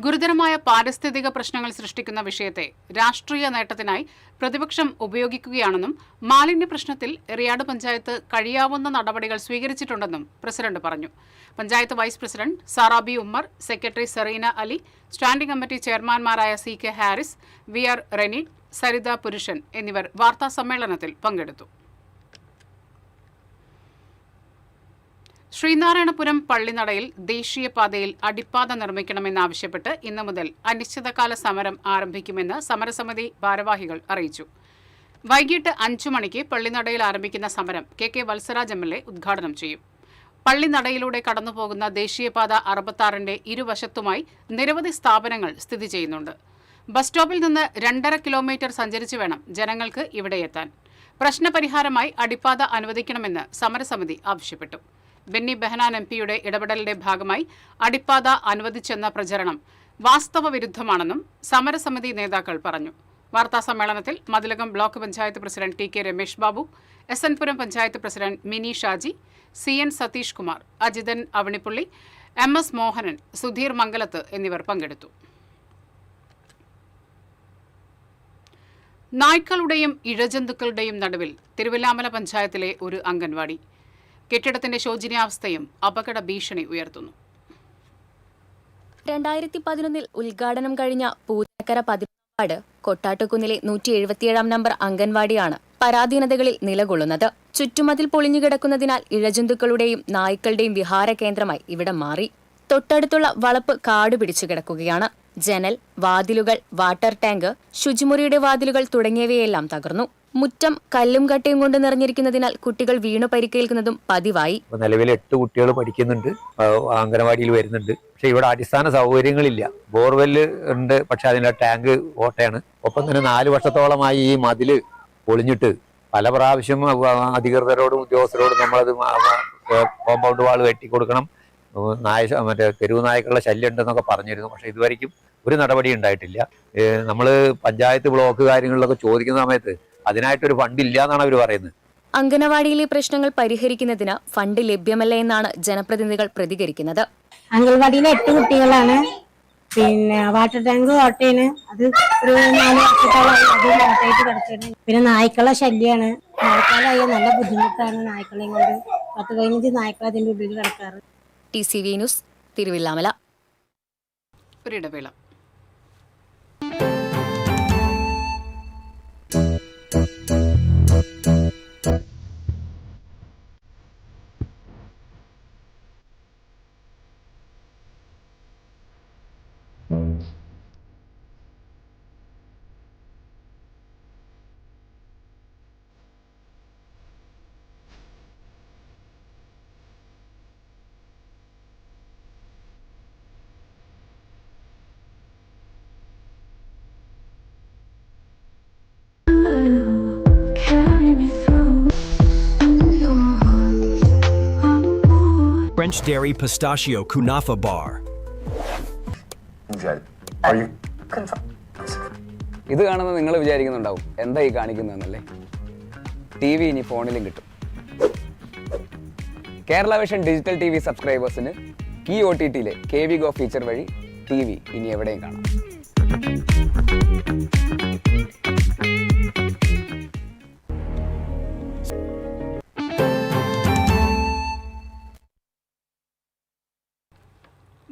ഗുരുതരമായ പാരിസ്ഥിതിക പ്രശ്നങ്ങൾ സൃഷ്ടിക്കുന്ന വിഷയത്തെ രാഷ്ട്രീയ നേട്ടത്തിനായി പ്രതിപക്ഷം ഉപയോഗിക്കുകയാണെന്നും മാലിന്യ പ്രശ്നത്തിൽ എറിയാട് പഞ്ചായത്ത് കഴിയാവുന്ന നടപടികൾ സ്വീകരിച്ചിട്ടുണ്ടെന്നും പ്രസിഡന്റ് പറഞ്ഞു. Panchayat vice president Saraby Ummer, secretary Sereena Ali, standing committee ചെയർമാൻമാരായ CK ഹാരിസ്, VR റെനി, സരിത പുരുഷൻ എന്നിവർ വാർത്താ സമ്മേളനത്തിൽ പങ്കെടുത്തു. ശ്രീനാരായണപുരം പള്ളിനടയിൽ ദേശീയപാതയിൽ അടിപ്പാത നിർമ്മിക്കണമെന്നാവശ്യപ്പെട്ട് ഇന്നു മുതൽ അനിശ്ചിതകാല സമരം ആരംഭിക്കുമെന്ന് സമരസമിതി ഭാരവാഹികൾ അറിയിച്ചു. വൈകിട്ട് 5 മണിക്ക് പള്ളിനടയിൽ ആരംഭിക്കുന്ന സമരം KK വത്സരാജ് MLA ഉദ്ഘാടനം ചെയ്യും. പള്ളിനടയിലൂടെ കടന്നുപോകുന്ന ദേശീയപാത 66ന്റെ ഇരുവശത്തുമായി നിരവധി സ്ഥാപനങ്ങൾ സ്ഥിതി ചെയ്യുന്നുണ്ട്. ബസ് സ്റ്റോപ്പിൽ നിന്ന് 2.5 കിലോമീറ്റർ സഞ്ചരിച്ചു വേണം ജനങ്ങൾക്ക് ഇവിടെ എത്താൻ. പ്രശ്നപരിഹാരമായി അടിപ്പാത അനുവദിക്കണമെന്ന് സമരസമിതി ആവശ്യപ്പെട്ടു. ബെന്നി ബെഹനാൻ MPയുടെ ഇടപെടലിന്റെ ഭാഗമായി അടിപ്പാത അനുവദിച്ചെന്ന പ്രചരണം വാസ്തവ വിരുദ്ധമാണെന്നും സമരസമിതി നേതാക്കൾ പറഞ്ഞു. വാർത്താസമ്മേളനത്തിൽ Mathilakam block panchayat president TK Ramesh Babu, SN Puram panchayat president Mini Shaji, CN Satheesh Kumar, Ajithan Avanippully, MS Mohanan, Sudheer Mangalath എന്നിവർ പങ്കെടുത്തു. നായ്ക്കളുടെയും ഇഴജന്തുക്കളുടെയും നടുവിൽ തിരുവല്ലാമല പഞ്ചായത്തിലെ ഒരു അംഗൻവാടി. കെട്ടിടത്തിന്റെ ശോചനീയാവസ്ഥയും അപകട ഭീഷണി ഉയർത്തുന്നു. 2011 ഉദ്ഘാടനം കഴിഞ്ഞ പൂതക്കര 14 വാർഡ് കൊട്ടാട്ടുകുന്നിലെ 177 നമ്പർ അംഗൻവാടിയാണ് പരാധീനതകളിൽ നിലകൊള്ളുന്നത്. ചുറ്റുമതിൽ പൊളിഞ്ഞുകിടക്കുന്നതിനാൽ ഇഴജന്തുക്കളുടെയും നായ്ക്കളുടെയും വിഹാര കേന്ദ്രമായി ഇവിടം മാറി. തൊട്ടടുത്തുള്ള വളപ്പ് കാട് പിടിച്ചു കിടക്കുകയാണ്. ജനൽ, വാതിലുകൾ, വാട്ടർ ടാങ്ക്, ശുചിമുറിയുടെ വാതിലുകൾ തുടങ്ങിയവയെല്ലാം തകർന്നു. മുറ്റം കല്ലും കട്ടയും കൊണ്ട് നിറഞ്ഞിരിക്കുന്നതിനാൽ കുട്ടികൾ വീണു പരിക്കേൽക്കുന്നതും പതിവായി. നിലവിൽ 8 കുട്ടികൾ പഠിക്കുന്നുണ്ട്, അംഗനവാടിയിൽ വരുന്നുണ്ട്. പക്ഷെ ഇവിടെ അടിസ്ഥാന സൗകര്യങ്ങളില്ല. ബോർവെല്ല് ഉണ്ട്, പക്ഷെ അതിന്റെ ടാങ്ക് ഓട്ടയാണ്. ഒപ്പം തന്നെ 4 വർഷത്തോളമായി ഈ മതില് പൊളിഞ്ഞിട്ട് പല പ്രാവശ്യം അധികൃതരോടും ഉദ്യോഗസ്ഥരോടും നമ്മളത് കോമ്പൗണ്ട് വാൾ വെട്ടിക്കൊടുക്കണം, മറ്റേ തെരുവ് നായ്ക്കളുടെ ശല്യം ഉണ്ടെന്നൊക്കെ പറഞ്ഞിരുന്നു. പക്ഷെ ഇതുവരെയ്ക്കും ഒരു നടപടി ഉണ്ടായിട്ടില്ല. നമ്മൾ പഞ്ചായത്ത് ബ്ലോക്ക് കാര്യങ്ങളിലൊക്കെ ചോദിക്കുന്ന സമയത്ത് അതിനായിട്ടൊരു ഫണ്ട് ഇല്ല എന്നാണ് അവർ പറയുന്നത്. അംഗനവാടിയിലെ പ്രശ്നങ്ങൾ പരിഹരിക്കുന്നതിന് ഫണ്ട് ലഭ്യമല്ല എന്നാണ് ജനപ്രതിനിധികൾ പ്രതികരിക്കുന്നത്. അംഗൻവാടിയിലെ 8 കുട്ടികളാണ്. പിന്നെ വാട്ടർ ടാങ്ക് ഓട്ടയാണ്. അത് ഒരു 4 വർഷത്തോളമായി അത് ഓട്ടയായിട്ട് കിടക്കുകയാണ്. പിന്നെ നായ്ക്കളെ ശല്യമാണ്. മഴക്കാലമായ നല്ല ബുദ്ധിമുട്ടാണ് നായ്ക്കളെയും കൊണ്ട്. 10-15 നായ്ക്കൾ അതിന്റെ ഉള്ളിൽ കിടക്കാറ്. TCV news, Thiruvilwamala. ഒരിടവേള. French Dairy Pistachio Kunafa Bar. ഇത് കാണുന്നത് നിങ്ങൾ വിചാരിക്കുന്നുണ്ടാവും എന്താ ഈ കാണിക്കുന്നതെന്നല്ലേ. TV ഇനി ഫോണിലും കിട്ടും. കേരള വിഷൻ ഡിജിറ്റൽ TV സബ്സ്ക്രൈബേഴ്സിന് ഈ OTTയിലെ KV Go ഫീച്ചർ വഴി TV ഇനി എവിടെയും കാണാം.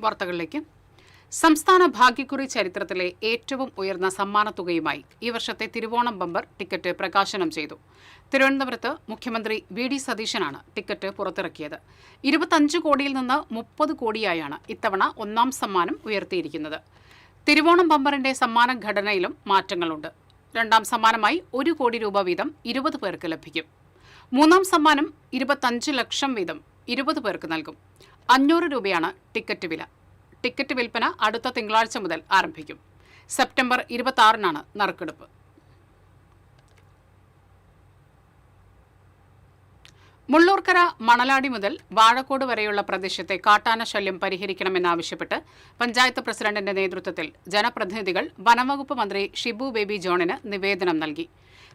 വാർത്തകളിലേക്ക്. സംസ്ഥാന ഭാഗ്യക്കുറി ചരിത്രത്തിലെ ഏറ്റവും ഉയർന്ന സമ്മാനത്തുകയുമായി ഈ വർഷത്തെ തിരുവോണം ബമ്പർ ടിക്കറ്റ് പ്രകാശനം ചെയ്തു. തിരുവനന്തപുരത്ത് മുഖ്യമന്ത്രി VD സതീശനാണ് ടിക്കറ്റ് പുറത്തിറക്കിയത്. 25 കോടിയിൽ നിന്ന് 30 കോടിയായാണ് ഇത്തവണ ഒന്നാം സമ്മാനം ഉയർത്തിയിരിക്കുന്നത്. തിരുവോണം ബമ്പറിന്റെ സമ്മാന ഘടനയിലും മാറ്റങ്ങളുണ്ട്. രണ്ടാം സമ്മാനമായി 1 കോടി രൂപ വീതം 20 പേർക്ക് ലഭിക്കും. മൂന്നാം സമ്മാനം 25 ലക്ഷം വീതം 20 പേർക്ക് നൽകും. 500 രൂപയാണ് ടിക്കറ്റ് വില. ടിക്കറ്റ് വിൽപ്പന അടുത്ത തിങ്കളാഴ്ച മുതൽ ആരംഭിക്കും. സെപ്റ്റംബർ 26-നാണ് നറുക്കെടുപ്പ്. മുള്ളൂർക്കര മണലാടി മുതൽ വാഴക്കോട് വരെയുള്ള പ്രദേശത്തെ കാട്ടാന ശല്യം പരിഹരിക്കണമെന്നാവശ്യപ്പെട്ട് പഞ്ചായത്ത് പ്രസിഡന്റിന്റെ നേതൃത്വത്തിൽ ജനപ്രതിനിധികൾ വനംവകുപ്പ് മന്ത്രി ഷിബു ബേബി ജോണിന് നിവേദനം നൽകി.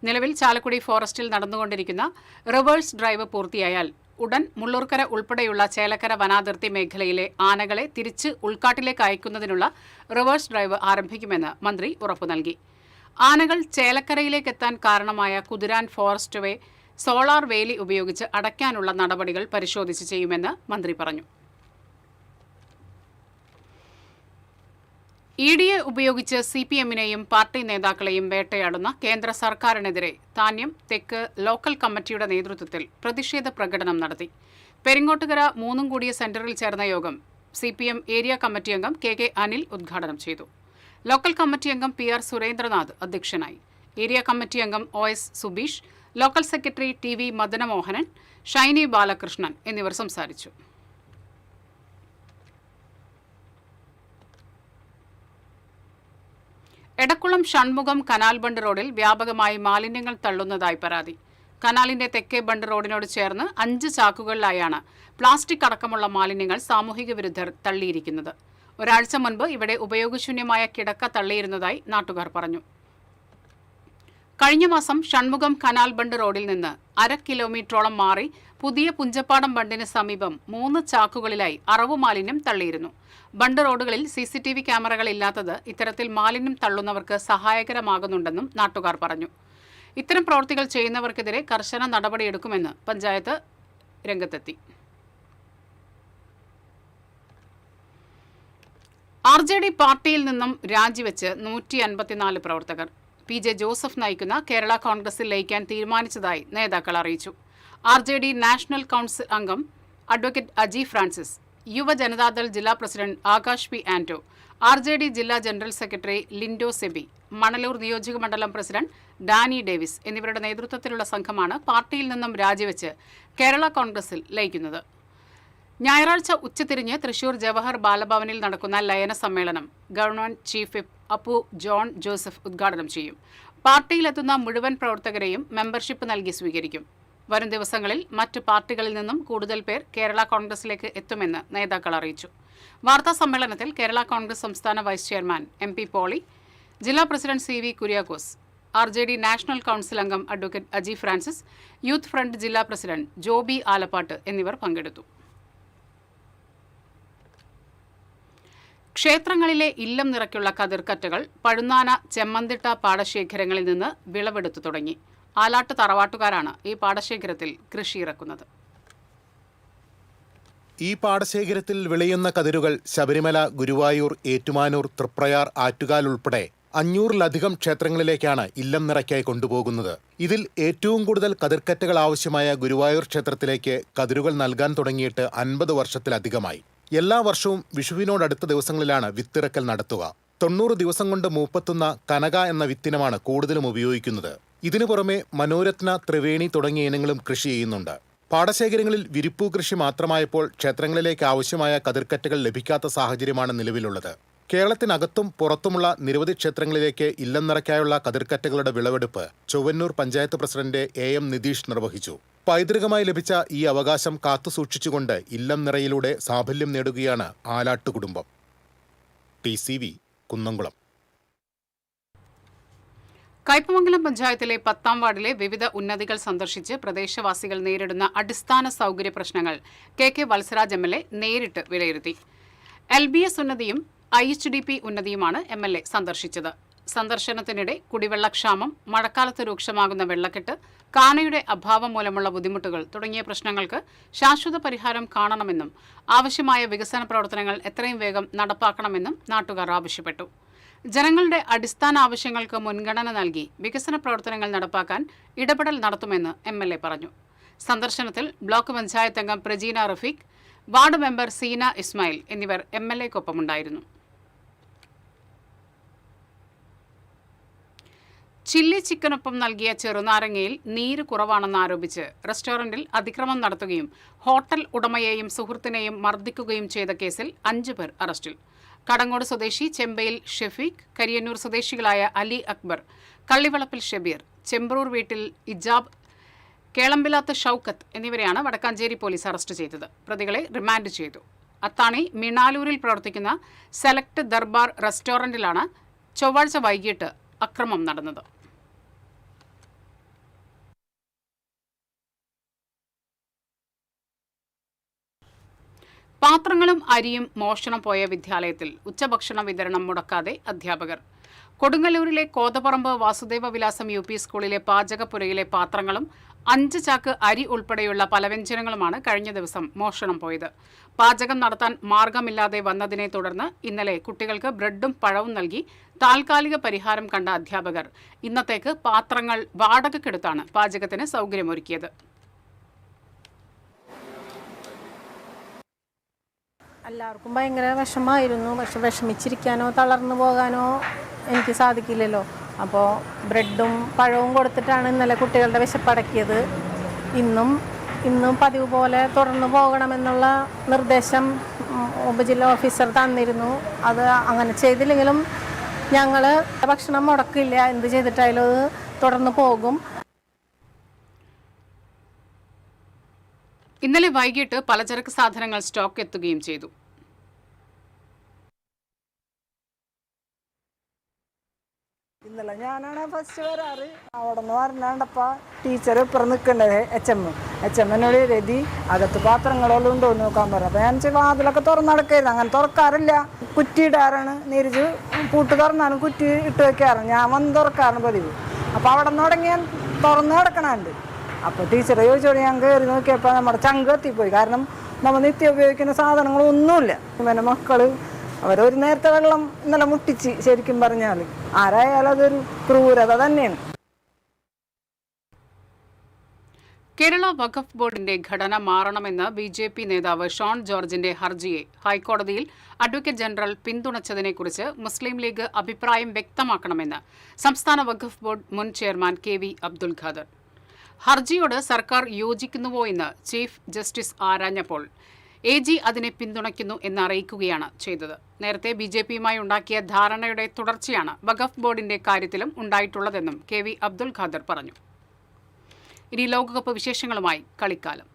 നിലവിൽ ചാലക്കുടി ഫോറസ്റ്റിൽ നടന്നുകൊണ്ടിരിക്കുന്ന റിവേഴ്സ് ഡ്രൈവ് പൂർത്തിയായാൽ ഉടൻ മുള്ളൂർക്കര ഉൾപ്പെടെയുള്ള ചേലക്കര വനാതിർത്തി മേഖലയിലെ ആനകളെ തിരിച്ച് ഉൾക്കാട്ടിലേക്ക് അയക്കുന്നതിനുള്ള റിവേഴ്സ് ഡ്രൈവ് ആരംഭിക്കുമെന്ന് മന്ത്രി ഉറപ്പു നൽകി. ആനകൾ ചേലക്കരയിലേക്കെത്താൻ കാരണമായ കുതിരാൻ ഫോറസ്റ്റ് വേ സോളാർ വേലി ഉപയോഗിച്ച് അടയ്ക്കാനുള്ള നടപടികൾ പരിശോധിച്ച് ചെയ്യുമെന്ന് മന്ത്രി പറഞ്ഞു. ഇഡിയെ ഉപയോഗിച്ച് CPM-നെയും പാർട്ടി നേതാക്കളെയും വേട്ടയാടുന്ന കേന്ദ്ര സർക്കാരിനെതിരെ താന്യം തെക്ക് ലോക്കൽ കമ്മിറ്റിയുടെ നേതൃത്വത്തിൽ പ്രതിഷേധ പ്രകടനം നടത്തി. പെരിങ്ങോട്ടുകര 3 കൂടിയ സെന്ററിൽ ചേർന്ന യോഗം CPM ഏരിയ കമ്മിറ്റി അംഗം KK അനിൽ ഉദ്ഘാടനം ചെയ്തു. ലോക്കൽ കമ്മിറ്റി അംഗം PR സുരേന്ദ്രനാഥ് അധ്യക്ഷനായി. ഏരിയ കമ്മിറ്റി അംഗം OS Subeesh, local secretary TV Madanamohanan, Shiny Balakrishnan എന്നിവർ സംസാരിച്ചു. എടക്കുളം ഷൺമുഖം കനാൽ ബണ്ട് റോഡിൽ വ്യാപകമായി മാലിന്യങ്ങൾ തള്ളുന്നതായി പരാതി. കനാലിന്റെ തെക്കേ ബണ്ട് റോഡിനോട് ചേർന്ന് 5 ചാക്കുകളിലായാണ് പ്ലാസ്റ്റിക് അടക്കമുള്ള മാലിന്യങ്ങൾ സാമൂഹിക വിരുദ്ധർ തള്ളിയിരിക്കുന്നത്. ഒരാഴ്ച മുൻപ് ഇവിടെ ഉപയോഗശൂന്യമായ കിടക്ക തള്ളിയിരുന്നതായി നാട്ടുകാർ പറഞ്ഞു. കഴിഞ്ഞ മാസം ഷൺമുഖം കനാൽ ബണ്ട് റോഡിൽ നിന്ന് 1/2 കിലോമീറ്ററോളം മാറി പുതിയ പുഞ്ചപ്പാടം ബണ്ടിന് സമീപം 3 ചാക്കുകളിലായി അറവു മാലിന്യം തള്ളിയിരുന്നു. ബണ്ട് റോഡുകളിൽ CCTV ക്യാമറകൾ ഇല്ലാത്തത് ഇത്തരത്തിൽ മാലിന്യം തള്ളുന്നവർക്ക് സഹായകരമാകുന്നുണ്ടെന്നും നാട്ടുകാർ പറഞ്ഞു. ഇത്തരം പ്രവൃത്തികൾ ചെയ്യുന്നവർക്കെതിരെ കർശന നടപടിയെടുക്കുമെന്ന് പഞ്ചായത്ത് രംഗത്തെത്തി. RJD പാർട്ടിയിൽ നിന്നും രാജിവെച്ച് 154 പ്രവർത്തകർ. PJ ജോസഫ് നയിക്കുന്ന കേരള കോൺഗ്രസിൽ ലയിക്കാൻ തീരുമാനിച്ചതായി നേതാക്കൾ അറിയിച്ചു. RJD നാഷണൽ കൗൺസിൽ അംഗം അഡ്വക്കേറ്റ് അജി ഫ്രാൻസിസ്, യുവജനതാദൾ ജില്ലാ president Akash P. Anto, RJD ജില്ലാ ജനറൽ സെക്രട്ടറി ലിൻഡോ സെബി, മണലൂർ നിയോജക മണ്ഡലം പ്രസിഡന്റ് ഡാനി ഡേവിസ് എന്നിവരുടെ നേതൃത്വത്തിലുള്ള സംഘമാണ് പാർട്ടിയിൽ നിന്നും രാജിവെച്ച് കേരള കോൺഗ്രസിൽ ലയിക്കുന്നത്. ഞായറാഴ്ച ഉച്ചതിരിഞ്ഞ് തൃശൂർ ജവഹർ ബാലഭവനിൽ നടക്കുന്ന ലയന സമ്മേളനം government chief whip Appu John Joseph ഉദ്ഘാടനം ചെയ്യും. പാർട്ടിയിലെത്തുന്ന മുഴുവൻ പ്രവർത്തകരെയും മെമ്പർഷിപ്പ് നൽകി സ്വീകരിക്കും. വരും ദിവസങ്ങളിൽ മറ്റ് പാർട്ടികളിൽ നിന്നും കൂടുതൽ പേർ കേരള കോൺഗ്രസിലേക്ക് എത്തുമെന്ന് നേതാക്കൾ അറിയിച്ചു. വാർത്താ സമ്മേളനത്തിൽ കേരള കോൺഗ്രസ് സംസ്ഥാന വൈസ് ചെയർമാൻ MP പോളി, ജില്ലാ president CV Kuriakose, RJD national council അംഗം advocate Aji Francis, youth front ജില്ലാ പ്രസിഡന്റ് ജോബി ആലപ്പാട്ട് എന്നിവർ പങ്കെടുത്തു. ക്ഷേത്രങ്ങളിലെ ഇല്ലം നിറയ്ക്കുള്ള കതിർക്കറ്റകൾ പഴുന്നാന ചെമ്മന്തിട്ട പാടശേഖരങ്ങളിൽ നിന്ന് വിളവെടുത്തു തുടങ്ങി. ആലാട്ട് തറവാട്ടുകാരാണ് ഈ പാടശേഖരത്തിൽ കൃഷിയിറക്കുന്നത്. ഈ പാടശേഖരത്തിൽ വിളയുന്ന കതിരുകൾ ശബരിമല, ഗുരുവായൂർ, ഏറ്റുമാനൂർ, തൃപ്രയാർ, ആറ്റുകാൽ ഉൾപ്പെടെ 500-ലധികം ക്ഷേത്രങ്ങളിലേക്കാണ് ഇല്ലം നിറയ്ക്കായി കൊണ്ടുപോകുന്നത്. ഇതിൽ ഏറ്റവും കൂടുതൽ കതിർക്കറ്റകൾ ആവശ്യമായ ഗുരുവായൂർ ക്ഷേത്രത്തിലേക്ക് കതിരുകൾ നൽകാൻ തുടങ്ങിയിട്ട് 50 വർഷത്തിലധികമായി. എല്ലാ വർഷവും വിഷുവിനോടടുത്ത ദിവസങ്ങളിലാണ് വിത്തിറക്കൽ നടത്തുക. 90 ദിവസം കൊണ്ട് മൂപ്പെത്തുന്ന കനക എന്ന വിത്തിനമാണ് കൂടുതലും ഉപയോഗിക്കുന്നത്. ഇതിനു പുറമെ മനോരത്ന, ത്രിവേണി തുടങ്ങിയ ഇനങ്ങളും കൃഷി ചെയ്യുന്നുണ്ട്. പാടശേഖരങ്ങളിൽ വിരിപ്പു കൃഷി മാത്രമായപ്പോൾ ക്ഷേത്രങ്ങളിലേക്ക് ആവശ്യമായ കതിർക്കറ്റകൾ ലഭിക്കാത്ത സാഹചര്യമാണ് നിലവിലുള്ളത്. കേരളത്തിനകത്തും പുറത്തുമുള്ള നിരവധി ക്ഷേത്രങ്ങളിലേക്ക് ഇല്ലം നിറയ്ക്കായുള്ള കതിർക്കറ്റകളുടെ വിളവെടുപ്പ് ചൊവ്വന്നൂർ പഞ്ചായത്ത് പ്രസിഡന്റ് AM നിതീഷ് നിർവഹിച്ചു. പൈതൃകമായി ലഭിച്ച ഈ അവകാശം കാത്തുസൂക്ഷിച്ചുകൊണ്ട് ഇല്ലം നിറയിലൂടെ സാഫല്യം നേടുകയാണ് ആലാട്ട് കുടുംബം. TCV കുന്നംകുളം. കയ്പമംഗലം പഞ്ചായത്തിലെ 10ാം വാർഡിലെ വിവിധ ഉന്നതികൾ സന്ദർശിച്ച് പ്രദേശവാസികൾ നേരിടുന്ന അടിസ്ഥാന സൗകര്യ പ്രശ്നങ്ങൾ KK വത്സരാജ് MLA നേരിട്ട് വിലയിരുത്തി. LBS ഉന്നതിയും IHDP ഉന്നതിയുമാണ് MLA സന്ദർശിച്ചത്. സന്ദർശനത്തിനിടെ കുടിവെള്ളക്ഷാമം, മഴക്കാലത്ത് രൂക്ഷമാകുന്ന വെള്ളക്കെട്ട്, കാനയുടെ അഭാവം മൂലമുള്ള ബുദ്ധിമുട്ടുകൾ തുടങ്ങിയ പ്രശ്നങ്ങൾക്ക് ശാശ്വത പരിഹാരം കാണണമെന്നും ആവശ്യമായ വികസന പ്രവർത്തനങ്ങൾ എത്രയും വേഗം നടപ്പാക്കണമെന്നും നാട്ടുകാർ ആവശ്യപ്പെട്ടു. ജനങ്ങളുടെ അടിസ്ഥാന ആവശ്യങ്ങൾക്ക് മുൻഗണന നൽകി വികസന പ്രവർത്തനങ്ങൾ നടപ്പാക്കാൻ ഇടപെടൽ നടത്തുമെന്ന് MLA പറഞ്ഞു. സന്ദർശനത്തിൽ ബ്ലോക്ക് പഞ്ചായത്ത് അംഗം പ്രജീന റഫീഖ്, വാർഡ് മെമ്പർ സീന ഇസ്മായിൽ എന്നിവർ MLAക്കൊപ്പമുണ്ടായിരുന്നു. ചില്ലി ചിക്കനൊപ്പം നൽകിയ ചെറുനാരങ്ങയിൽ നീര് കുറവാണെന്നാരോപിച്ച് റെസ്റ്റോറന്റിൽ അതിക്രമം നടത്തുകയും ഹോട്ടൽ ഉടമയെയും സുഹൃത്തിനെയും മർദ്ദിക്കുകയും ചെയ്ത കേസിൽ 5 പേർ അറസ്റ്റിൽ. കടങ്ങോട് സ്വദേശി ചെമ്പയിൽ ഷെഫീഖ്, കരിയന്നൂർ സ്വദേശികളായ അലി അക്ബർ, കള്ളിവളപ്പിൽ ഷബീർ, ചെമ്പ്രൂർ വീട്ടിൽ ഇജാബ്, കേളമ്പിലാത്ത് ഷൌക്കത്ത് എന്നിവരെയാണ് വടക്കാഞ്ചേരി പോലീസ് അറസ്റ്റ് ചെയ്തത്. പ്രതികളെ റിമാൻഡ് ചെയ്തു. അത്താണി മിണാലൂരിൽ പ്രവർത്തിക്കുന്ന സെലക്ട് ദർബാർ റെസ്റ്റോറന്റിലാണ് ചൊവ്വാഴ്ച വൈകിട്ട് അക്രമം നടന്നത്. പാത്രങ്ങളും അരിയും മോഷണം പോയ വിദ്യാലയത്തിൽ ഉച്ചഭക്ഷണ വിതരണം മുടക്കാതെ അധ്യാപകർ. കൊടുങ്ങല്ലൂരിലെ കോതപറമ്പ് വാസുദേവ വിലാസം UP സ്കൂളിലെ പാചകപ്പുരയിലെ പാത്രങ്ങളും 5 ചാക്ക് അരി ഉൾപ്പെടെയുള്ള പലവ്യഞ്ജനങ്ങളുമാണ് കഴിഞ്ഞ ദിവസം മോഷണം പോയത്. പാചകം നടത്താൻ മാർഗമില്ലാതെ വന്നതിനെ തുടർന്ന് ഇന്നലെ കുട്ടികൾക്ക് ബ്രെഡും പഴവും നൽകി താൽക്കാലിക പരിഹാരം കണ്ട അധ്യാപകർ ഇന്നത്തേക്ക് പാത്രങ്ങൾ വാടകയ്ക്കെടുത്താണ് പാചകത്തിന് സൗകര്യമൊരുക്കിയത്. എല്ലാവർക്കും ഭയങ്കര വിഷമമായിരുന്നു. പക്ഷെ വിഷമിച്ചിരിക്കാനോ തളർന്നു പോകാനോ എനിക്ക് സാധിക്കില്ലല്ലോ. അപ്പോൾ ബ്രെഡും പഴവും കൊടുത്തിട്ടാണ് ഇന്നലെ കുട്ടികളുടെ വിശപ്പടക്കിയത്. ഇന്നും പതിവ് പോലെ തുറന്നു പോകണമെന്നുള്ള നിർദ്ദേശം ഉപജില്ലാ ഓഫീസർ തന്നിരുന്നു. അത് അങ്ങനെ ചെയ്തില്ലെങ്കിലും ഞങ്ങൾ ഭക്ഷണം മുടക്കില്ല, എന്ത് ചെയ്തിട്ടായാലും അത് തുടർന്ന് പോകും. ഇന്നലെ വൈകിട്ട് പലചരക്ക് സാധനങ്ങൾ സ്റ്റോക്ക് എത്തുകയും ചെയ്തു. ഇന്നലെ ഞാനാണ് ഫസ്റ്റ് വരാറ്. അവിടെ നിന്ന് വരണണ്ടപ്പോൾ ടീച്ചർ ഇപ്പുറം നിൽക്കേണ്ടത് എച്ചമ്മനോട് എഴുതി അകത്ത് പാത്രങ്ങളെല്ലാം ഉണ്ടോ എന്ന് നോക്കാൻ പറഞ്ഞു. അപ്പോൾ ഞാൻ വാതിലൊക്കെ തുറന്നടക്കായിരുന്നു. അങ്ങനെ തുറക്കാറില്ല, കുറ്റി ഇടാറാണ്. നീരജ് പൂട്ട് തുറന്നാണ് കുറ്റി ഇട്ട് വെക്കാറാണ്. ഞാൻ വന്ന് തുറക്കാറാണ് പതിവ്. അപ്പോൾ അവിടെ നിന്ന് തുടങ്ങി ഞാൻ തുറന്ന് കിടക്കണുണ്ട്. അപ്പോൾ ടീച്ചർ ചോദിച്ചോട് ഞാൻ കയറി നോക്കിയപ്പോൾ നമ്മുടെ ചങ്ക് എത്തിപ്പോയി. കാരണം നമ്മൾ നിത്യം ഉപയോഗിക്കുന്ന സാധനങ്ങളൊന്നുമില്ല. പിന്നെ മക്കൾ അവരൊരു നേരത്തെ വെള്ളം ഇന്നലെ മുട്ടിച്ച്, ശരിക്കും പറഞ്ഞാൽ ആരായാലും അതൊരു ക്രൂരത തന്നെയാണ്. കേരള വഖഫ് ബോർഡിന്റെ ഘടന മാറണമെന്ന് BJP നേതാവ് ഷോൺ ജോർജിന്റെ ഹർജിയെ ഹൈക്കോടതിയിൽ അഡ്വക്കേറ്റ് ജനറൽ പിന്തുണച്ചതിനെക്കുറിച്ച് മുസ്ലിം ലീഗ് അഭിപ്രായം വ്യക്തമാക്കണമെന്ന് സംസ്ഥാന വഖഫ് ബോർഡ് മുൻ ചെയർമാൻ KV അബ്ദുൽ ഖാദർ. ഹർജിയോട് സർക്കാർ യോജിക്കുന്നുവോ എന്ന് ചീഫ് ജസ്റ്റിസ് ആരാഞ്ഞപ്പോൾ AG അതിനെ പിന്തുണയ്ക്കുന്നു എന്നറിയിക്കുകയാണ് ചെയ്തത്. നേരത്തെ BJPയുമായി ഉണ്ടാക്കിയ ധാരണയുടെ തുടർച്ചയാണ് വഖഫ് ബോർഡിന്റെ കാര്യത്തിലും ഉണ്ടായിട്ടുള്ളതെന്നും KV അബ്ദുൽ ഖാദർ പറഞ്ഞു. ഇനി ലോകകപ്പ് വിശേഷങ്ങളുമായി കളിക്കാലം.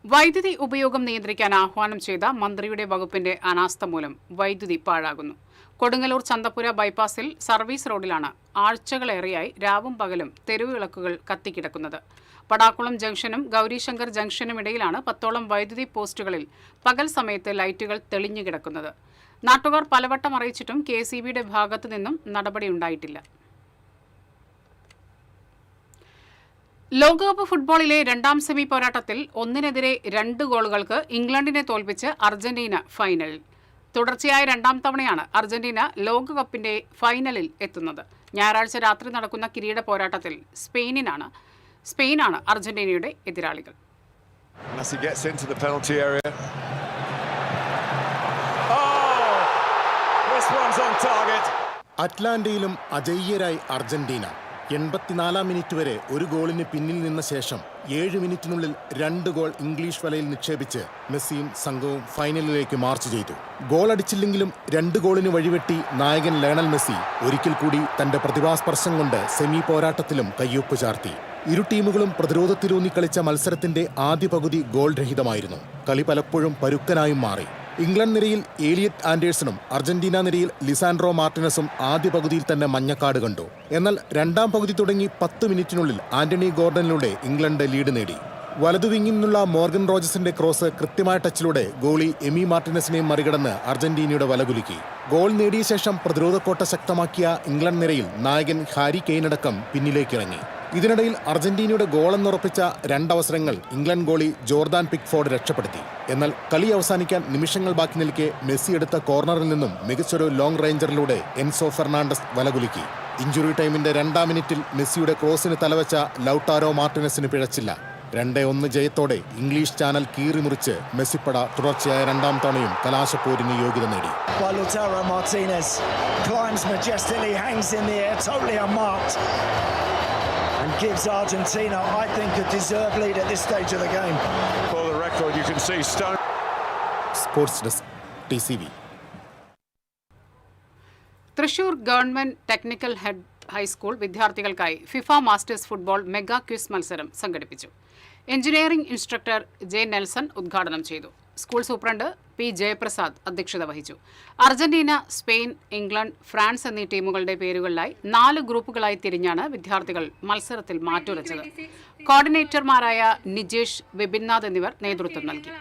വൈദ്യുതി ഉപയോഗം നിയന്ത്രിക്കാൻ ആഹ്വാനം ചെയ്ത മന്ത്രിയുടെ വകുപ്പിന്റെ അനാസ്ഥ മൂലം വൈദ്യുതി പാഴാകുന്നു. കൊടുങ്ങല്ലൂർ ചന്തപ്പുര ബൈപ്പാസിൽ സർവീസ് റോഡിലാണ് ആഴ്ചകളേറെയായി രാവും പകലും തെരുവിളക്കുകൾ കത്തിക്കിടക്കുന്നത്. പടാക്കുളം ജംഗ്ഷനും ഗൗരീശങ്കർ ജംഗ്ഷനുമിടയിലാണ് 10ഓളം വൈദ്യുതി പോസ്റ്റുകളിൽ പകൽ സമയത്ത് ലൈറ്റുകൾ തെളിഞ്ഞു കിടക്കുന്നത്. നാട്ടുകാർ പലവട്ടം അറിയിച്ചിട്ടും KCBയുടെ ഭാഗത്തു നിന്നും നടപടിയുണ്ടായിട്ടില്ല. ലോകകപ്പ് ഫുട്ബോളിലെ രണ്ടാം സെമി പോരാട്ടത്തിൽ 1-2 ഗോളുകൾക്ക് ഇംഗ്ലണ്ടിനെ തോൽപ്പിച്ച് അർജന്റീന ഫൈനലിൽ. തുടർച്ചയായ 2ാം തവണയാണ് അർജന്റീന ലോകകപ്പിന്റെ ഫൈനലിൽ എത്തുന്നത്. ഞായറാഴ്ച രാത്രി നടക്കുന്ന കിരീട പോരാട്ടത്തിൽ സ്പെയിനാണ് അർജന്റീനയുടെ എതിരാളികൾ. അറ്റ്ലാന്റയിലും അജയ്യരായി അർജന്റീന 84 മിനിറ്റ് വരെ ഒരു ഗോളിന് പിന്നിൽ നിന്ന ശേഷം 7 മിനിറ്റിനുള്ളിൽ 2 ഗോൾ ഇംഗ്ലീഷ് വലയിൽ നിക്ഷേപിച്ച് മെസ്സിയും സംഘവും ഫൈനലിലേക്ക് മാർച്ച് ചെയ്തു. ഗോൾ അടിച്ചില്ലെങ്കിലും 2 ഗോളിന് വഴിവെട്ടി നായകൻ ലയണൽ മെസ്സി ഒരിക്കൽ കൂടി തന്റെ പ്രതിഭാസ്പർശം കൊണ്ട് സെമി പോരാട്ടത്തിലും കയ്യൊപ്പ് ചാർത്തി. ഇരു ടീമുകളും പ്രതിരോധത്തിലൂന്നി കളിച്ച മത്സരത്തിന്റെ ആദ്യ പകുതി ഗോൾ രഹിതമായിരുന്നു. കളി പലപ്പോഴും പരുക്കനായും മാറി. ഇംഗ്ലണ്ട് നിരയിൽ ഏലിയറ്റ് ആൻഡേഴ്സണും അർജന്റീന നിരയിൽ ലിസാൻഡ്രോ മാർട്ടിനസും ആദ്യ പകുതിയിൽ തന്നെ മഞ്ഞക്കാട് കണ്ടു. എന്നാൽ 2ാം പകുതി തുടങ്ങി 10 മിനിറ്റിനുള്ളിൽ ആന്റണി ഗോർഡനിലൂടെ ഇംഗ്ലണ്ട് ലീഡ് നേടി. വലതുവിങ്ങിൽ നിന്നുള്ള മോർഗൻ റോജസിന്റെ ക്രോസ് കൃത്യമായ ടച്ചിലൂടെ ഗോളി എമി മാർട്ടിനസിനെയും മറികടന്ന് അർജന്റീനയുടെ വലകുലുക്കി. ഗോൾ നേടിയ ശേഷം പ്രതിരോധക്കോട്ട ശക്തമാക്കിയ ഇംഗ്ലണ്ട് നിരയിൽ നായകൻ ഹാരി കെയ്നടക്കം പിന്നിലേക്കിറങ്ങി. ഇതിനിടയിൽ അർജന്റീനയുടെ ഗോളെന്നുറപ്പിച്ച 2 അവസരങ്ങൾ ഇംഗ്ലണ്ട് ഗോളി ജോർദാൻ പിക്ഫോർഡ് രക്ഷപ്പെടുത്തി. എന്നാൽ കളി അവസാനിക്കാൻ നിമിഷങ്ങൾ ബാക്കി നിൽക്കെ മെസ്സി എടുത്ത കോർണറിൽ നിന്നും മികച്ചൊരു ലോങ് റേഞ്ചറിലൂടെ എൻസോ ഫെർണാണ്ടസ് വലകുലുക്കി. ഇഞ്ചുറി ടൈമിന്റെ 2ാം മിനിറ്റിൽ മെസ്സിയുടെ ക്രോസിന് തലവെച്ച ലൗട്ടാരോ മാർട്ടിനസിന് പിഴച്ചില്ല. 2-1 ജയത്തോടെ ഇംഗ്ലീഷ് ചാനൽ കീറിമുറിച്ച് മെസ്സിപ്പട തുടർച്ചയായ 2ാം തവണയും കലാശപ്പോരിന് യോഗ്യത നേടി. and gives Argentina, I think, a deserved lead at this stage of the game. For the record, you can see Stone. Sports desk TCV. Thrissur government technical head high school വിദ്യാർത്ഥികൾക്കായി FIFA masters football mega quiz മത്സരം സംഘടിപ്പിച്ചു. Engineering instructor J Nelson ഉദ്ഘാടനം ചെയ്തു. School superintendent P Jayaprasad അധ്യക്ഷത വഹിച്ചു. Argentina, Spain, England, France എന്നീ ടീമുകളുടെ പേരുകളിലായി 4 ഗ്രൂപ്പുകളായി തിരിഞ്ഞാണ് വിദ്യാർത്ഥികൾ മത്സരത്തിൽ മാറ്റുരച്ചത്. കോർഡിനേറ്റർമാരായ നിജേഷ്, വിപിൻനാഥ് എന്നിവർ നേതൃത്വം നൽകി.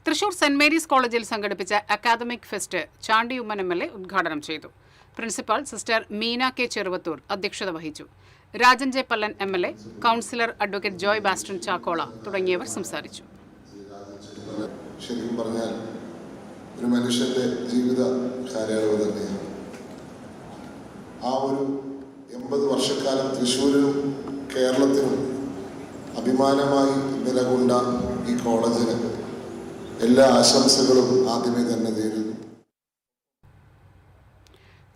തൃശൂർ സെന്റ് മേരീസ് കോളേജിൽ സംഘടിപ്പിച്ച academic fest Chandy Oommen MLA ഉദ്ഘാടനം ചെയ്തു. Principal sister Meena K Cheruvathoor അധ്യക്ഷത വഹിച്ചു. Rajan J Pallan MLA, councillor advocate Joy Baston Chakkola തുടങ്ങിയവർ സംസാരിച്ചു. ശരിക്കും പറഞ്ഞാൽ ഒരു മനുഷ്യന്റെ ജീവിത കാലയളവ് തന്നെയാണ്. ആ ഒരു 80 വർഷക്കാലം തൃശ്ശൂരിനും കേരളത്തിനും അഭിമാനമായി നിലകൊണ്ട ഈ കോളേജിന് എല്ലാ ആശംസകളും ആദ്യമേ തന്നെ നേരുന്നു.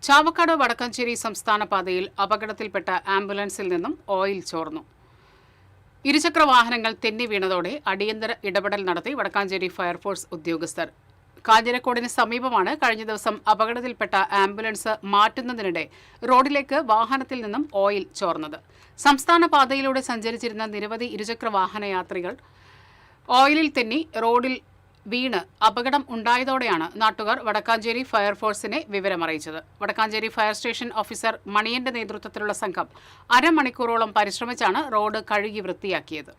ചാവക്കാട് വടക്കാഞ്ചേരി സംസ്ഥാന പാതയിൽ അപകടത്തിൽപ്പെട്ട ആംബുലൻസിൽ നിന്നും ഓയിൽ ചോർന്നു. ഇരുചക്ര വാഹനങ്ങൾ തെന്നി വീണതോടെ അടിയന്തര ഇടപെടൽ നടത്തി വടക്കാഞ്ചേരി ഫയർഫോഴ്സ് ഉദ്യോഗസ്ഥർ. കാഞ്ഞിരക്കോടിന് സമീപമാണ് കഴിഞ്ഞ ദിവസം അപകടത്തിൽപ്പെട്ട ആംബുലൻസ് മാറ്റുന്നതിനിടെ റോഡിലേക്ക് വാഹനത്തിൽ നിന്നും ഓയിൽ ചോർന്നത്. സംസ്ഥാന പാതയിലൂടെ സഞ്ചരിച്ചിരുന്ന നിരവധി ഇരുചക്ര വാഹനയാത്രികൾ ഓയിലിൽ തെന്നി റോഡിൽ വീണ് അപകടം ഉണ്ടായതോടെയാണ് നാട്ടുകാർ വടക്കാഞ്ചേരി ഫയർഫോഴ്സിനെ വിവരമറിയിച്ചത്. വടക്കാഞ്ചേരി ഫയർ സ്റ്റേഷൻ ഓഫീസർ മണിയന്റെ നേതൃത്വത്തിലുള്ള സംഘം അരമണിക്കൂറോളം പരിശ്രമിച്ചാണ് റോഡ് കഴുകി വൃത്തിയാക്കിയത്.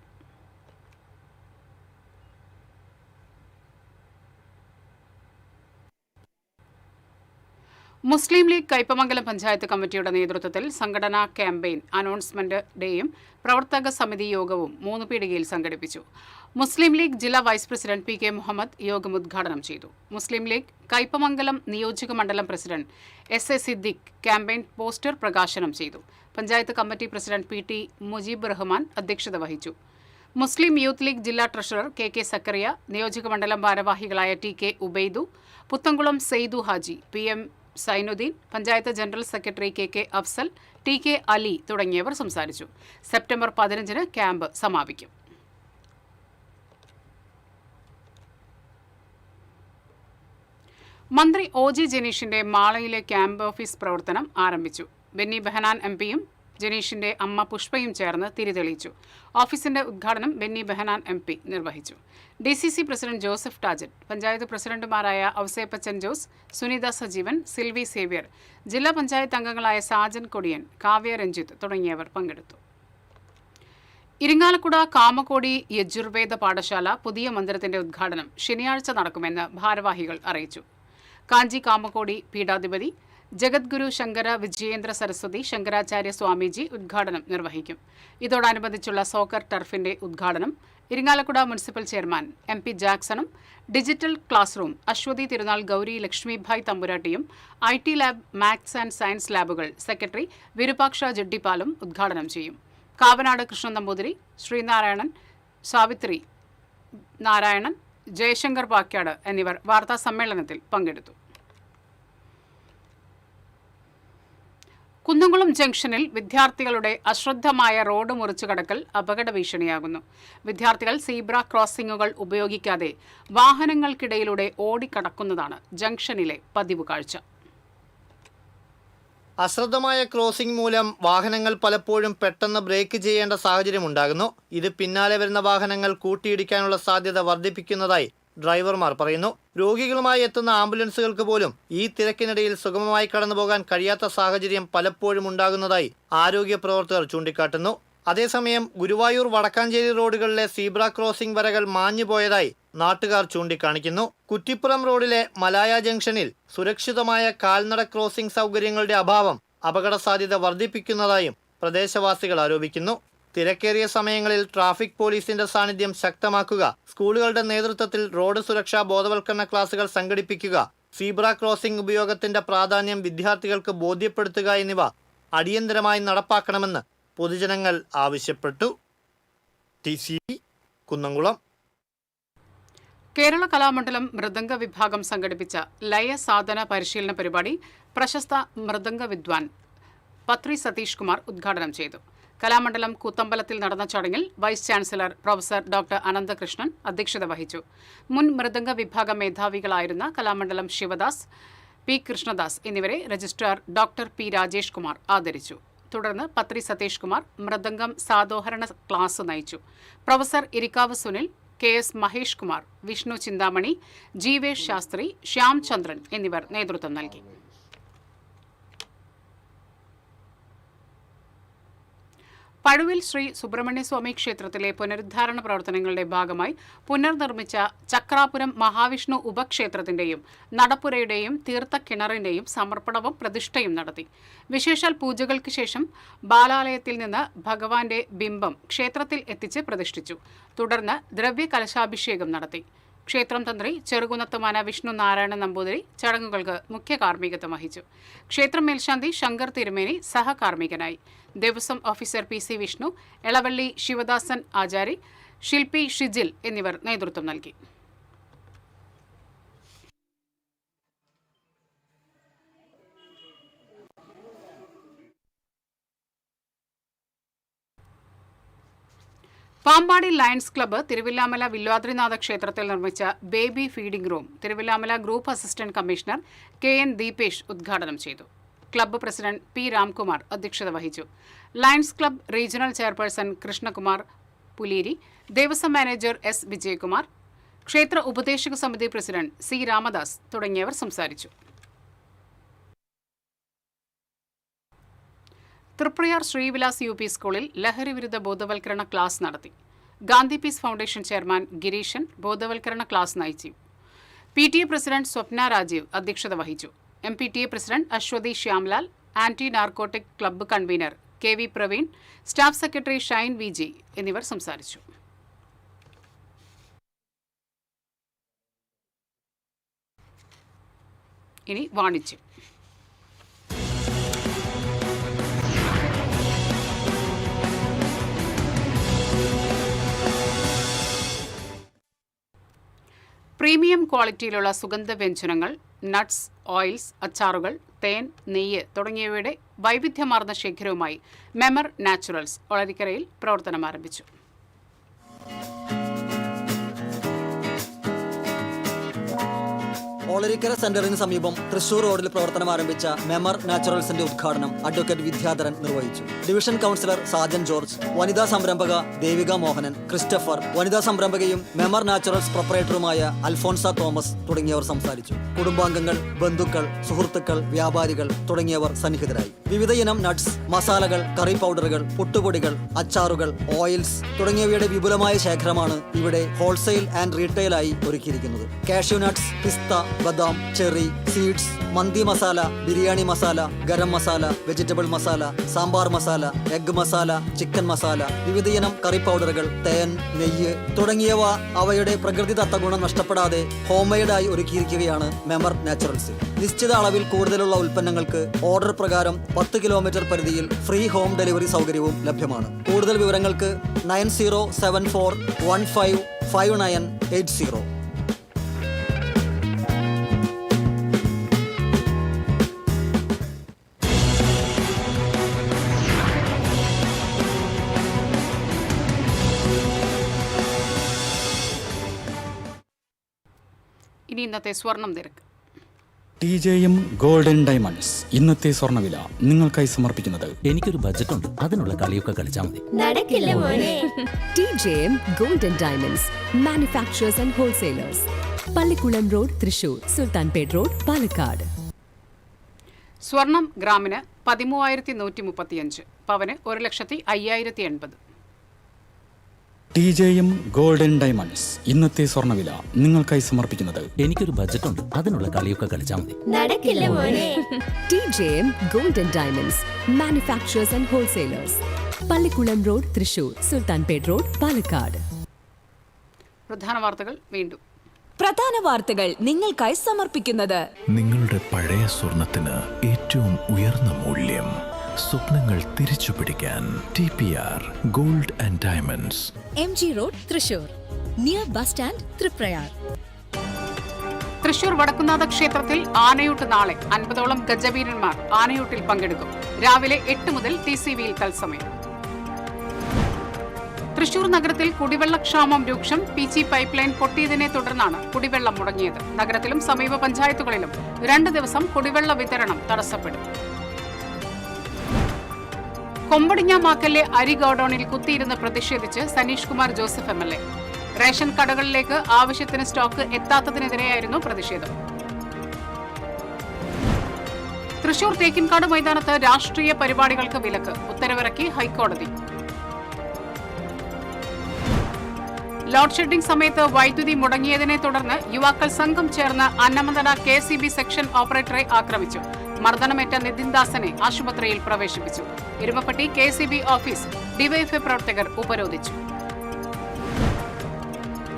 മുസ്ലിം ലീഗ് കയ്പമംഗലം പഞ്ചായത്ത് കമ്മിറ്റിയുടെ നേതൃത്വത്തിൽ സംഘടനാ ക്യാമ്പയിൻ, അനൗൺസ്മെന്റ് ഡേയും പ്രവർത്തക സമിതി യോഗവും 3 പീടികയിൽ സംഘടിപ്പിച്ചു. മുസ്ലിം ലീഗ് ജില്ലാ വൈസ് പ്രസിഡന്റ് PK മുഹമ്മദ് യോഗം ഉദ്ഘാടനം ചെയ്തു. മുസ്ലിം ലീഗ് കയ്പമംഗലം നിയോജക മണ്ഡലം president SA Siddique campaign poster പ്രകാശനം ചെയ്തു. Panchayat committee president PT Mujeeb Rahman അധ്യക്ഷത വഹിച്ചു. മുസ്ലിം യൂത്ത് ലീഗ് ജില്ലാ ട്രഷറർ KK സക്കറിയ, നിയോജക മണ്ഡലം ഭാരവാഹികളായ TK Ubaidu, Puthamkulam Seydu Haji, PM Sainudheen, panchayat general secretary KK Afsal, TK Ali തുടങ്ങിയവർ സംസാരിച്ചു. സെപ്റ്റംബർ 15-ന് ക്യാമ്പ് സമാപിക്കും. മന്ത്രി OG ജനീഷിന്റെ മാളയിലെ ക്യാമ്പ് ഓഫീസ് പ്രവർത്തനം ആരംഭിച്ചു. ബെന്നി ബെഹനാൻ MPയും ജനീഷിന്റെ അമ്മ പുഷ്പയും ചേർന്ന് തിരിതെളിയിച്ചു. ഓഫീസിന്റെ ഉദ്ഘാടനം ബെന്നി ബെഹനാൻ MP നിർവഹിച്ചു. DCC പ്രസിഡന്റ് ജോസഫ് ടാജൻ, പഞ്ചായത്ത് പ്രസിഡന്റുമാരായ ഔസേപ്പച്ചൻ ജോസ്, സുനിത സജീവൻ, സിൽവി സേവ്യർ, ജില്ലാ പഞ്ചായത്ത് അംഗങ്ങളായ സാജൻ കൊടിയൻ, കാവ്യ രഞ്ജിത്ത് തുടങ്ങിയവർ പങ്കെടുത്തു. ഇരിങ്ങാലക്കുട കാമക്കോടി യജുർവേദ പാഠശാല പുതിയ മന്ദിരത്തിന്റെ ഉദ്ഘാടനം ശനിയാഴ്ച നടക്കുമെന്ന് ഭാരവാഹികൾ അറിയിച്ചു. കാഞ്ചി കാമക്കോടി പീഠാധിപതി ജഗദ്ഗുരു ശങ്കര വിജയേന്ദ്ര സരസ്വതി ശങ്കരാചാര്യ സ്വാമിജി ഉദ്ഘാടനം നിർവഹിക്കും. ഇതോടനുബന്ധിച്ചുള്ള സോക്കർ ടർഫിന്റെ ഉദ്ഘാടനം ഇരിങ്ങാലക്കുട മുനിസിപ്പൽ ചെയർമാൻ MP ജാക്സണും digital class room Aswathi Thirunal Gowri Lakshmibai തമ്പുരാട്ടിയും IT lab, maths and science ലാബുകൾ സെക്രട്ടറി വിരുപാക്ഷ ജഡ്ഡിപ്പാലും ഉദ്ഘാടനം ചെയ്യും. കാവനാട് കൃഷ്ണൻ നമ്പൂതിരി, ശ്രീനാരായണൻ, സാവിത്രി നാരായണൻ, ജയശങ്കർ പാക്യാട് എന്നിവർ വാർത്താ സമ്മേളനത്തിൽ പങ്കെടുത്തു. കുന്നംകുളം ജംഗ്ഷനിൽ വിദ്യാർത്ഥികളുടെ അശ്രദ്ധമായ റോഡ് മുറിച്ചു കടക്കൽ അപകട ഭീഷണിയാകുന്നു. വിദ്യാർത്ഥികൾ സീബ്ര ക്രോസിംഗുകൾ ഉപയോഗിക്കാതെ വാഹനങ്ങൾക്കിടയിലൂടെ ഓടിക്കടക്കുന്നതാണ് ജംഗ്ഷനിലെ പതിവ് കാഴ്ച. അശ്രദ്ധമായ ക്രോസിംഗ് മൂലം വാഹനങ്ങൾ പലപ്പോഴും പെട്ടെന്ന് ബ്രേക്ക് ചെയ്യേണ്ട സാഹചര്യം ഉണ്ടാകുന്നു. ഇത് പിന്നാലെ വരുന്ന വാഹനങ്ങൾ കൂട്ടിയിടിക്കാനുള്ള സാധ്യത വർദ്ധിപ്പിക്കുന്നതായി ഡ്രൈവർമാർ പറയുന്നു. രോഗികളുമായി എത്തുന്ന ആംബുലൻസുകൾക്ക് പോലും ഈ തിരക്കിനിടയിൽ സുഗമമായി കടന്നുപോകാൻ കഴിയാത്ത സാഹചര്യം പലപ്പോഴും ഉണ്ടാകുന്നതായി ആരോഗ്യ പ്രവർത്തകർ ചൂണ്ടിക്കാട്ടുന്നു. അതേസമയം ഗുരുവായൂർ വടക്കാഞ്ചേരി റോഡുകളിലെ സീബ്ര ക്രോസിംഗ് വരകൾ മാഞ്ഞുപോയതായി നാട്ടുകാർ ചൂണ്ടിക്കാണിക്കുന്നു. കുറ്റിപ്പുറം റോഡിലെ മലായ ജംഗ്ഷനിൽ സുരക്ഷിതമായ കാൽനട ക്രോസിംഗ് സൗകര്യങ്ങളുടെ അഭാവം അപകട സാധ്യത വർദ്ധിപ്പിക്കുന്നതായും പ്രദേശവാസികൾ ആരോപിക്കുന്നു. തിരക്കേറിയ സമയങ്ങളിൽ ട്രാഫിക് പോലീസിന്റെ സാന്നിധ്യം ശക്തമാക്കുക, സ്കൂളുകളുടെ നേതൃത്വത്തിൽ റോഡ് സുരക്ഷാ ബോധവൽക്കരണ ക്ലാസുകൾ സംഘടിപ്പിക്കുക, സീബ്ര ക്രോസിംഗ് ഉപയോഗത്തിന്റെ പ്രാധാന്യം വിദ്യാർത്ഥികൾക്ക് ബോധ്യപ്പെടുത്തുക എന്നിവ അടിയന്തരമായി നടപ്പാക്കണമെന്ന് പൊതുജനങ്ങൾ ആവശ്യപ്പെട്ടു. TC കുന്നംകുളം. കേരള കലാമണ്ഡലം മൃദംഗ വിഭാഗം സംഘടിപ്പിച്ച ലയ സാധന പരിശീലന പരിപാടി പ്രശസ്ത മൃദംഗ വിദ്വാൻ പത്രി സതീഷ് കുമാർ ഉദ്ഘാടനം ചെയ്തു. കലാമണ്ഡലം കൂത്തമ്പലത്തിൽ നടന്ന ചടങ്ങിൽ vice chancellor professor doctor Ananthakrishnan അധ്യക്ഷത വഹിച്ചു. മുൻ മൃദംഗ വിഭാഗ മേധാവികളായിരുന്ന കലാമണ്ഡലം ശിവദാസ്, പി കൃഷ്ണദാസ് എന്നിവരെ registrar doctor P Rajesh Kumar ആദരിച്ചു. തുടർന്ന് പത്രി സതീഷ് കുമാർ മൃദംഗം സാദോഹരണ ക്ലാസ് നയിച്ചു. Professor Irikkavu Sunil, K S Mahesh Kumar, Vishnu Chinthamani, Jeevesh Shastri, Shyam Chandran എന്നിവർ നേതൃത്വം നൽകി. പഴുവിൽ ശ്രീ സുബ്രഹ്മണ്യസ്വാമി ക്ഷേത്രത്തിലെ പുനരുദ്ധാരണ പ്രവർത്തനങ്ങളുടെ ഭാഗമായി പുനർനിർമ്മിച്ച ചക്രാപുരം മഹാവിഷ്ണു ഉപക്ഷേത്രത്തിന്റെയും നടപ്പുരയുടെയും തീർത്ഥക്കിണറിന്റെയും സമർപ്പണവും പ്രതിഷ്ഠയും നടത്തി. വിശേഷാൽ പൂജകൾക്ക് ശേഷം ബാലാലയത്തിൽ നിന്ന് ഭഗവാന്റെ ബിംബം ക്ഷേത്രത്തിൽ എത്തിച്ച് പ്രതിഷ്ഠിച്ചു. തുടർന്ന് ദ്രവ്യകലശാഭിഷേകം നടത്തി. ക്ഷേത്രം തന്ത്രി ചെറുകുന്നത്തുമാന വിഷ്ണു നാരായണ നമ്പൂതിരി ചടങ്ങുകൾക്ക് മുഖ്യ കാർമ്മികത്വം വഹിച്ചു. ക്ഷേത്രം മേൽശാന്തി ശങ്കർ തിരുമേനി സഹകാർമ്മികനായി. Devaswom officer P C Vishnu, Elavally Sivadasan Achari, ശില്പി ഷിജിൽ എന്നിവർ നേതൃത്വം നൽകി. പാമ്പാടി ലയൺസ് ക്ലബ്ബ് തിരുവില്ലാമല വില്വാദ്രിനാഥ ക്ഷേത്രത്തിൽ നിർമ്മിച്ച baby feeding room Thiruvilwamala group assistant commissioner K N Deepesh ഉദ്ഘാടനം ചെയ്തു. ക്ലബ്ബ് പ്രസിഡന്റ് പി രാംകുമാർ അധ്യക്ഷത വഹിച്ചു. Lions club regional chairperson Krishnakumar Puleeri, Devaswom manager S Vijayakumar, ക്ഷേത്ര ഉപദേശക സമിതി പ്രസിഡന്റ് സി രാമദാസ് തുടങ്ങിയവർ സംസാരിച്ചു. തൃപ്രയാർ ശ്രീവിലാസ് യു പി സ്കൂളിൽ ലഹരി വിരുദ്ധ ബോധവൽക്കരണ ക്ലാസ് നടത്തി. Gandhi piece foundation chairman Gireeshan ബോധവൽക്കരണ ക്ലാസ് നയിച്ചു. PTA പ്രസിഡന്റ് സ്വപ്ന രാജീവ് അധ്യക്ഷത വഹിച്ചു. MPTA president Aswathy Shyamlal, anti narcotic club convener KV Praveen, staff secretary Shine VG എന്നിവർ സംസാരിച്ചു. ഇനി വാണിജ്യം. പ്രീമിയം ക്വാളിറ്റിയിലുള്ള സുഗന്ധവ്യഞ്ജനങ്ങൾ, നട്ട്സ്, ഓയിൽസ്, അച്ചാറുകൾ, തേൻ, നെയ്യ് തുടങ്ങിയവയുടെ വൈവിധ്യമാർന്ന ശേഖരവുമായി മെമർ നാച്ചുറൽസ് ഒളരിക്കരയിൽ പ്രവർത്തനം ആരംഭിച്ചു. ഓളരിക്കര സെന്ററിന് സമീപം തൃശൂർ റോഡിൽ പ്രവർത്തനം ആരംഭിച്ച മെമർ നാച്ചുറൽസിന്റെ ഉദ്ഘാടനം അഡ്വക്കേറ്റ് വിദ്യാധരൻ നിർവഹിച്ചു. ഡിവിഷൻ കൗൺസിലർ സാജൻ ജോർജ്, വനിതാ സംരംഭക ദേവിക മോഹനൻ, ക്രിസ്റ്റഫർ, വനിതാ സംരംഭകയും മെമർ നാച്ചുറൽസ് പ്രൊപ്പറേറ്ററുമായ അൽഫോൺസ തോമസ് തുടങ്ങിയവർ സംസാരിച്ചു. കുടുംബാംഗങ്ങൾ, ബന്ധുക്കൾ, സുഹൃത്തുക്കൾ, വ്യാപാരികൾ തുടങ്ങിയവർ സന്നിഹിതരായി. വിവിധ ഇനം നട്ട്സ്, മസാലകൾ, കറി പൗഡറുകൾ, പുട്ടുപൊടികൾ, അച്ചാറുകൾ, ഓയിൽസ് തുടങ്ങിയവയുടെ വിപുലമായ ശേഖരമാണ് ഇവിടെ ഹോൾസെയിൽ ആൻഡ് റീറ്റെയിലായി ഒരുക്കിയിരിക്കുന്നത്. കാഷ്യൂ നട്ട്സ്, പിസ്ത, ബദാം, ചെറി, സീഡ്സ്, മന്തി masala, biryani masala, garam masala, vegetable masala, sambar masala, egg masala, chicken masala, വിവിധയിനം കറി പൗഡറുകൾ, തേൻ, നെയ്യ് തുടങ്ങിയവ അവയുടെ പ്രകൃതിദത്ത ഗുണം നഷ്ടപ്പെടാതെ ഹോംമെയ്ഡായി ഒരുക്കിയിരിക്കുകയാണ് മെമർ നാച്ചുറൽസ്. നിശ്ചിത അളവിൽ കൂടുതലുള്ള ഉൽപ്പന്നങ്ങൾക്ക് ഓർഡർ പ്രകാരം 10 കിലോമീറ്റർ പരിധിയിൽ ഫ്രീ ഹോം ഡെലിവറി സൗകര്യവും ലഭ്യമാണ്. കൂടുതൽ വിവരങ്ങൾക്ക് 9074155980. ഇനി ഇന്നത്തെ സ്വർണം നിരക്ക്. TJM ഗോൾഡൻ ഡയമണ്ട്സ് ഇന്നത്തെ സ്വർണ്ണവില നിങ്ങൾക്കായി സമർപ്പിക്കുന്നത് എനിക്കൊരു ബജറ്റ് ഉണ്ട്, അതിനുള്ള കളിയൊക്കെ കളിച്ചാൽ മതി. നടക്കില്ല മോനെ. TJM golden diamonds manufacturers and wholesalers, Pallikulam road, Thrissur, Sultanpet road, Palakkad. സ്വർണം ഗ്രാമിന് 13,135, പവന് 1,05,080. TJM ഗോൾഡൻ ഡയമണ്ട്സ് ഇന്നത്തെ സ്വർണ്ണവില നിങ്ങൾക്കായി സമർപ്പിക്കുന്നത് എനിക്കൊരു ബജറ്റ് ഉണ്ട്, അതിനുള്ള കളിയൊക്കെ കളിച്ചാൽ മതി. നടക്കില്ല മോനെ. TJM golden diamonds manufacturers and wholesalers, Pallikulam road, Thrissur, Sultanpet road, Palakkad. പ്രധാന വാർത്തകൾ വീണ്ടും. പ്രധാന വാർത്തകൾ നിങ്ങൾക്കായി സമർപ്പിക്കുന്നത് നിങ്ങളുടെ പഴയ സ്വർണത്തിന് ഏറ്റവും ഉയർന്ന മൂല്യം, സ്വപ്നങ്ങൾ തിരിച്ചു പിടിക്കാൻ TPR gold and diamonds, MG road, Thrissur, near bus stand, Triprayar. Thrissur Vadakkunnatha ക്ഷേത്രത്തിൽ ആനയൂട്ട് നാളെ 50ഓളം ഗജവീരന്മാർ ആനയൂട്ടിൽ പങ്കെടുക്കും. രാവിലെ 8 മുതൽ TCVയിൽ തത്സമയം. തൃശൂർ നഗരത്തിൽ കുടിവെള്ളക്ഷാമം രൂക്ഷം. PG പൈപ്പ് ലൈൻ പൊട്ടിയതിനെ തുടർന്നാണ് കുടിവെള്ളം മുടങ്ങിയത്. നഗരത്തിലും സമീപ പഞ്ചായത്തുകളിലും 2 ദിവസം കുടിവെള്ള വിതരണം തടസ്സപ്പെടും. കൊമ്പടിഞ്ഞ മാക്കല്ലെ അരി ഗോഡൌണിൽ കുത്തിയിരുന്ന് പ്രതിഷേധിച്ച് സനീഷ് കുമാർ ജോസഫ് MLA. റേഷൻ കടകളിലേക്ക് ആവശ്യത്തിന് സ്റ്റോക്ക് എത്താത്തതിനെതിരെയായിരുന്നു പ്രതിഷേധം. തൃശൂർ തേക്കിൻകാട് മൈതാനത്ത് രാഷ്ട്രീയ പരിപാടികൾക്ക് വിലക്ക്. ഉത്തരവിറക്കി ഹൈക്കോടതി. ലോഡ് ഷെഡിംഗ് സമയത്ത് വൈദ്യുതി മുടങ്ങിയതിനെ തുടർന്ന് യുവാക്കൾ സംഘം ചേർന്ന് അന്നമതട KCB സെക്ഷൻ ഓപ്പറേറ്ററെ ആക്രമിച്ചു. മർദ്ദനമേറ്റ നിതിൻ ദാസനെ ആശുപത്രിയിൽ പ്രവേശിപ്പിച്ചു. ഇരുമപ്പെട്ടി KCB ഓഫീസ് ഡിവൈഎഫ്ഐ പ്രവർത്തകർ ഉപരോധിച്ചു.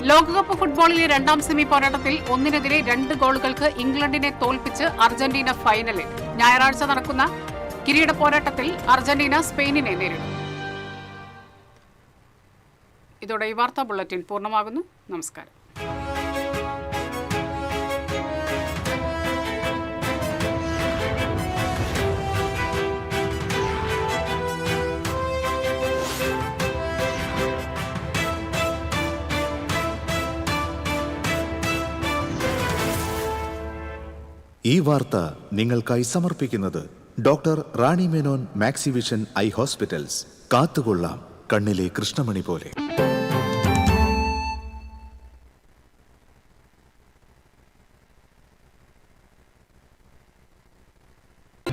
ലോകകപ്പ് ഫുട്ബോളിലെ 2ാം സെമി പോരാട്ടത്തിൽ 1-നെതിരെ 2 ഗോളുകൾക്ക് ഇംഗ്ലണ്ടിനെ തോൽപ്പിച്ച് അർജന്റീന ഫൈനലിൽ. ഞായറാഴ്ച നടക്കുന്ന കിരീട പോരാട്ടത്തിൽ അർജന്റീന സ്പെയിനിനെ നേരിടും. ഇതോടെ ഈ വാർത്താ ബുള്ളറ്റിൻ പൂർണ്ണമാകുന്നു. നമസ്കാരം. ഈ വാർത്ത നിങ്ങൾക്കായി സമർപ്പിക്കുന്നത് doctor Rani Menon Maxivision I hospitals. കാത്തുകൊള്ളാം കണ്ണിലെ കൃഷ്ണമണി പോലെ.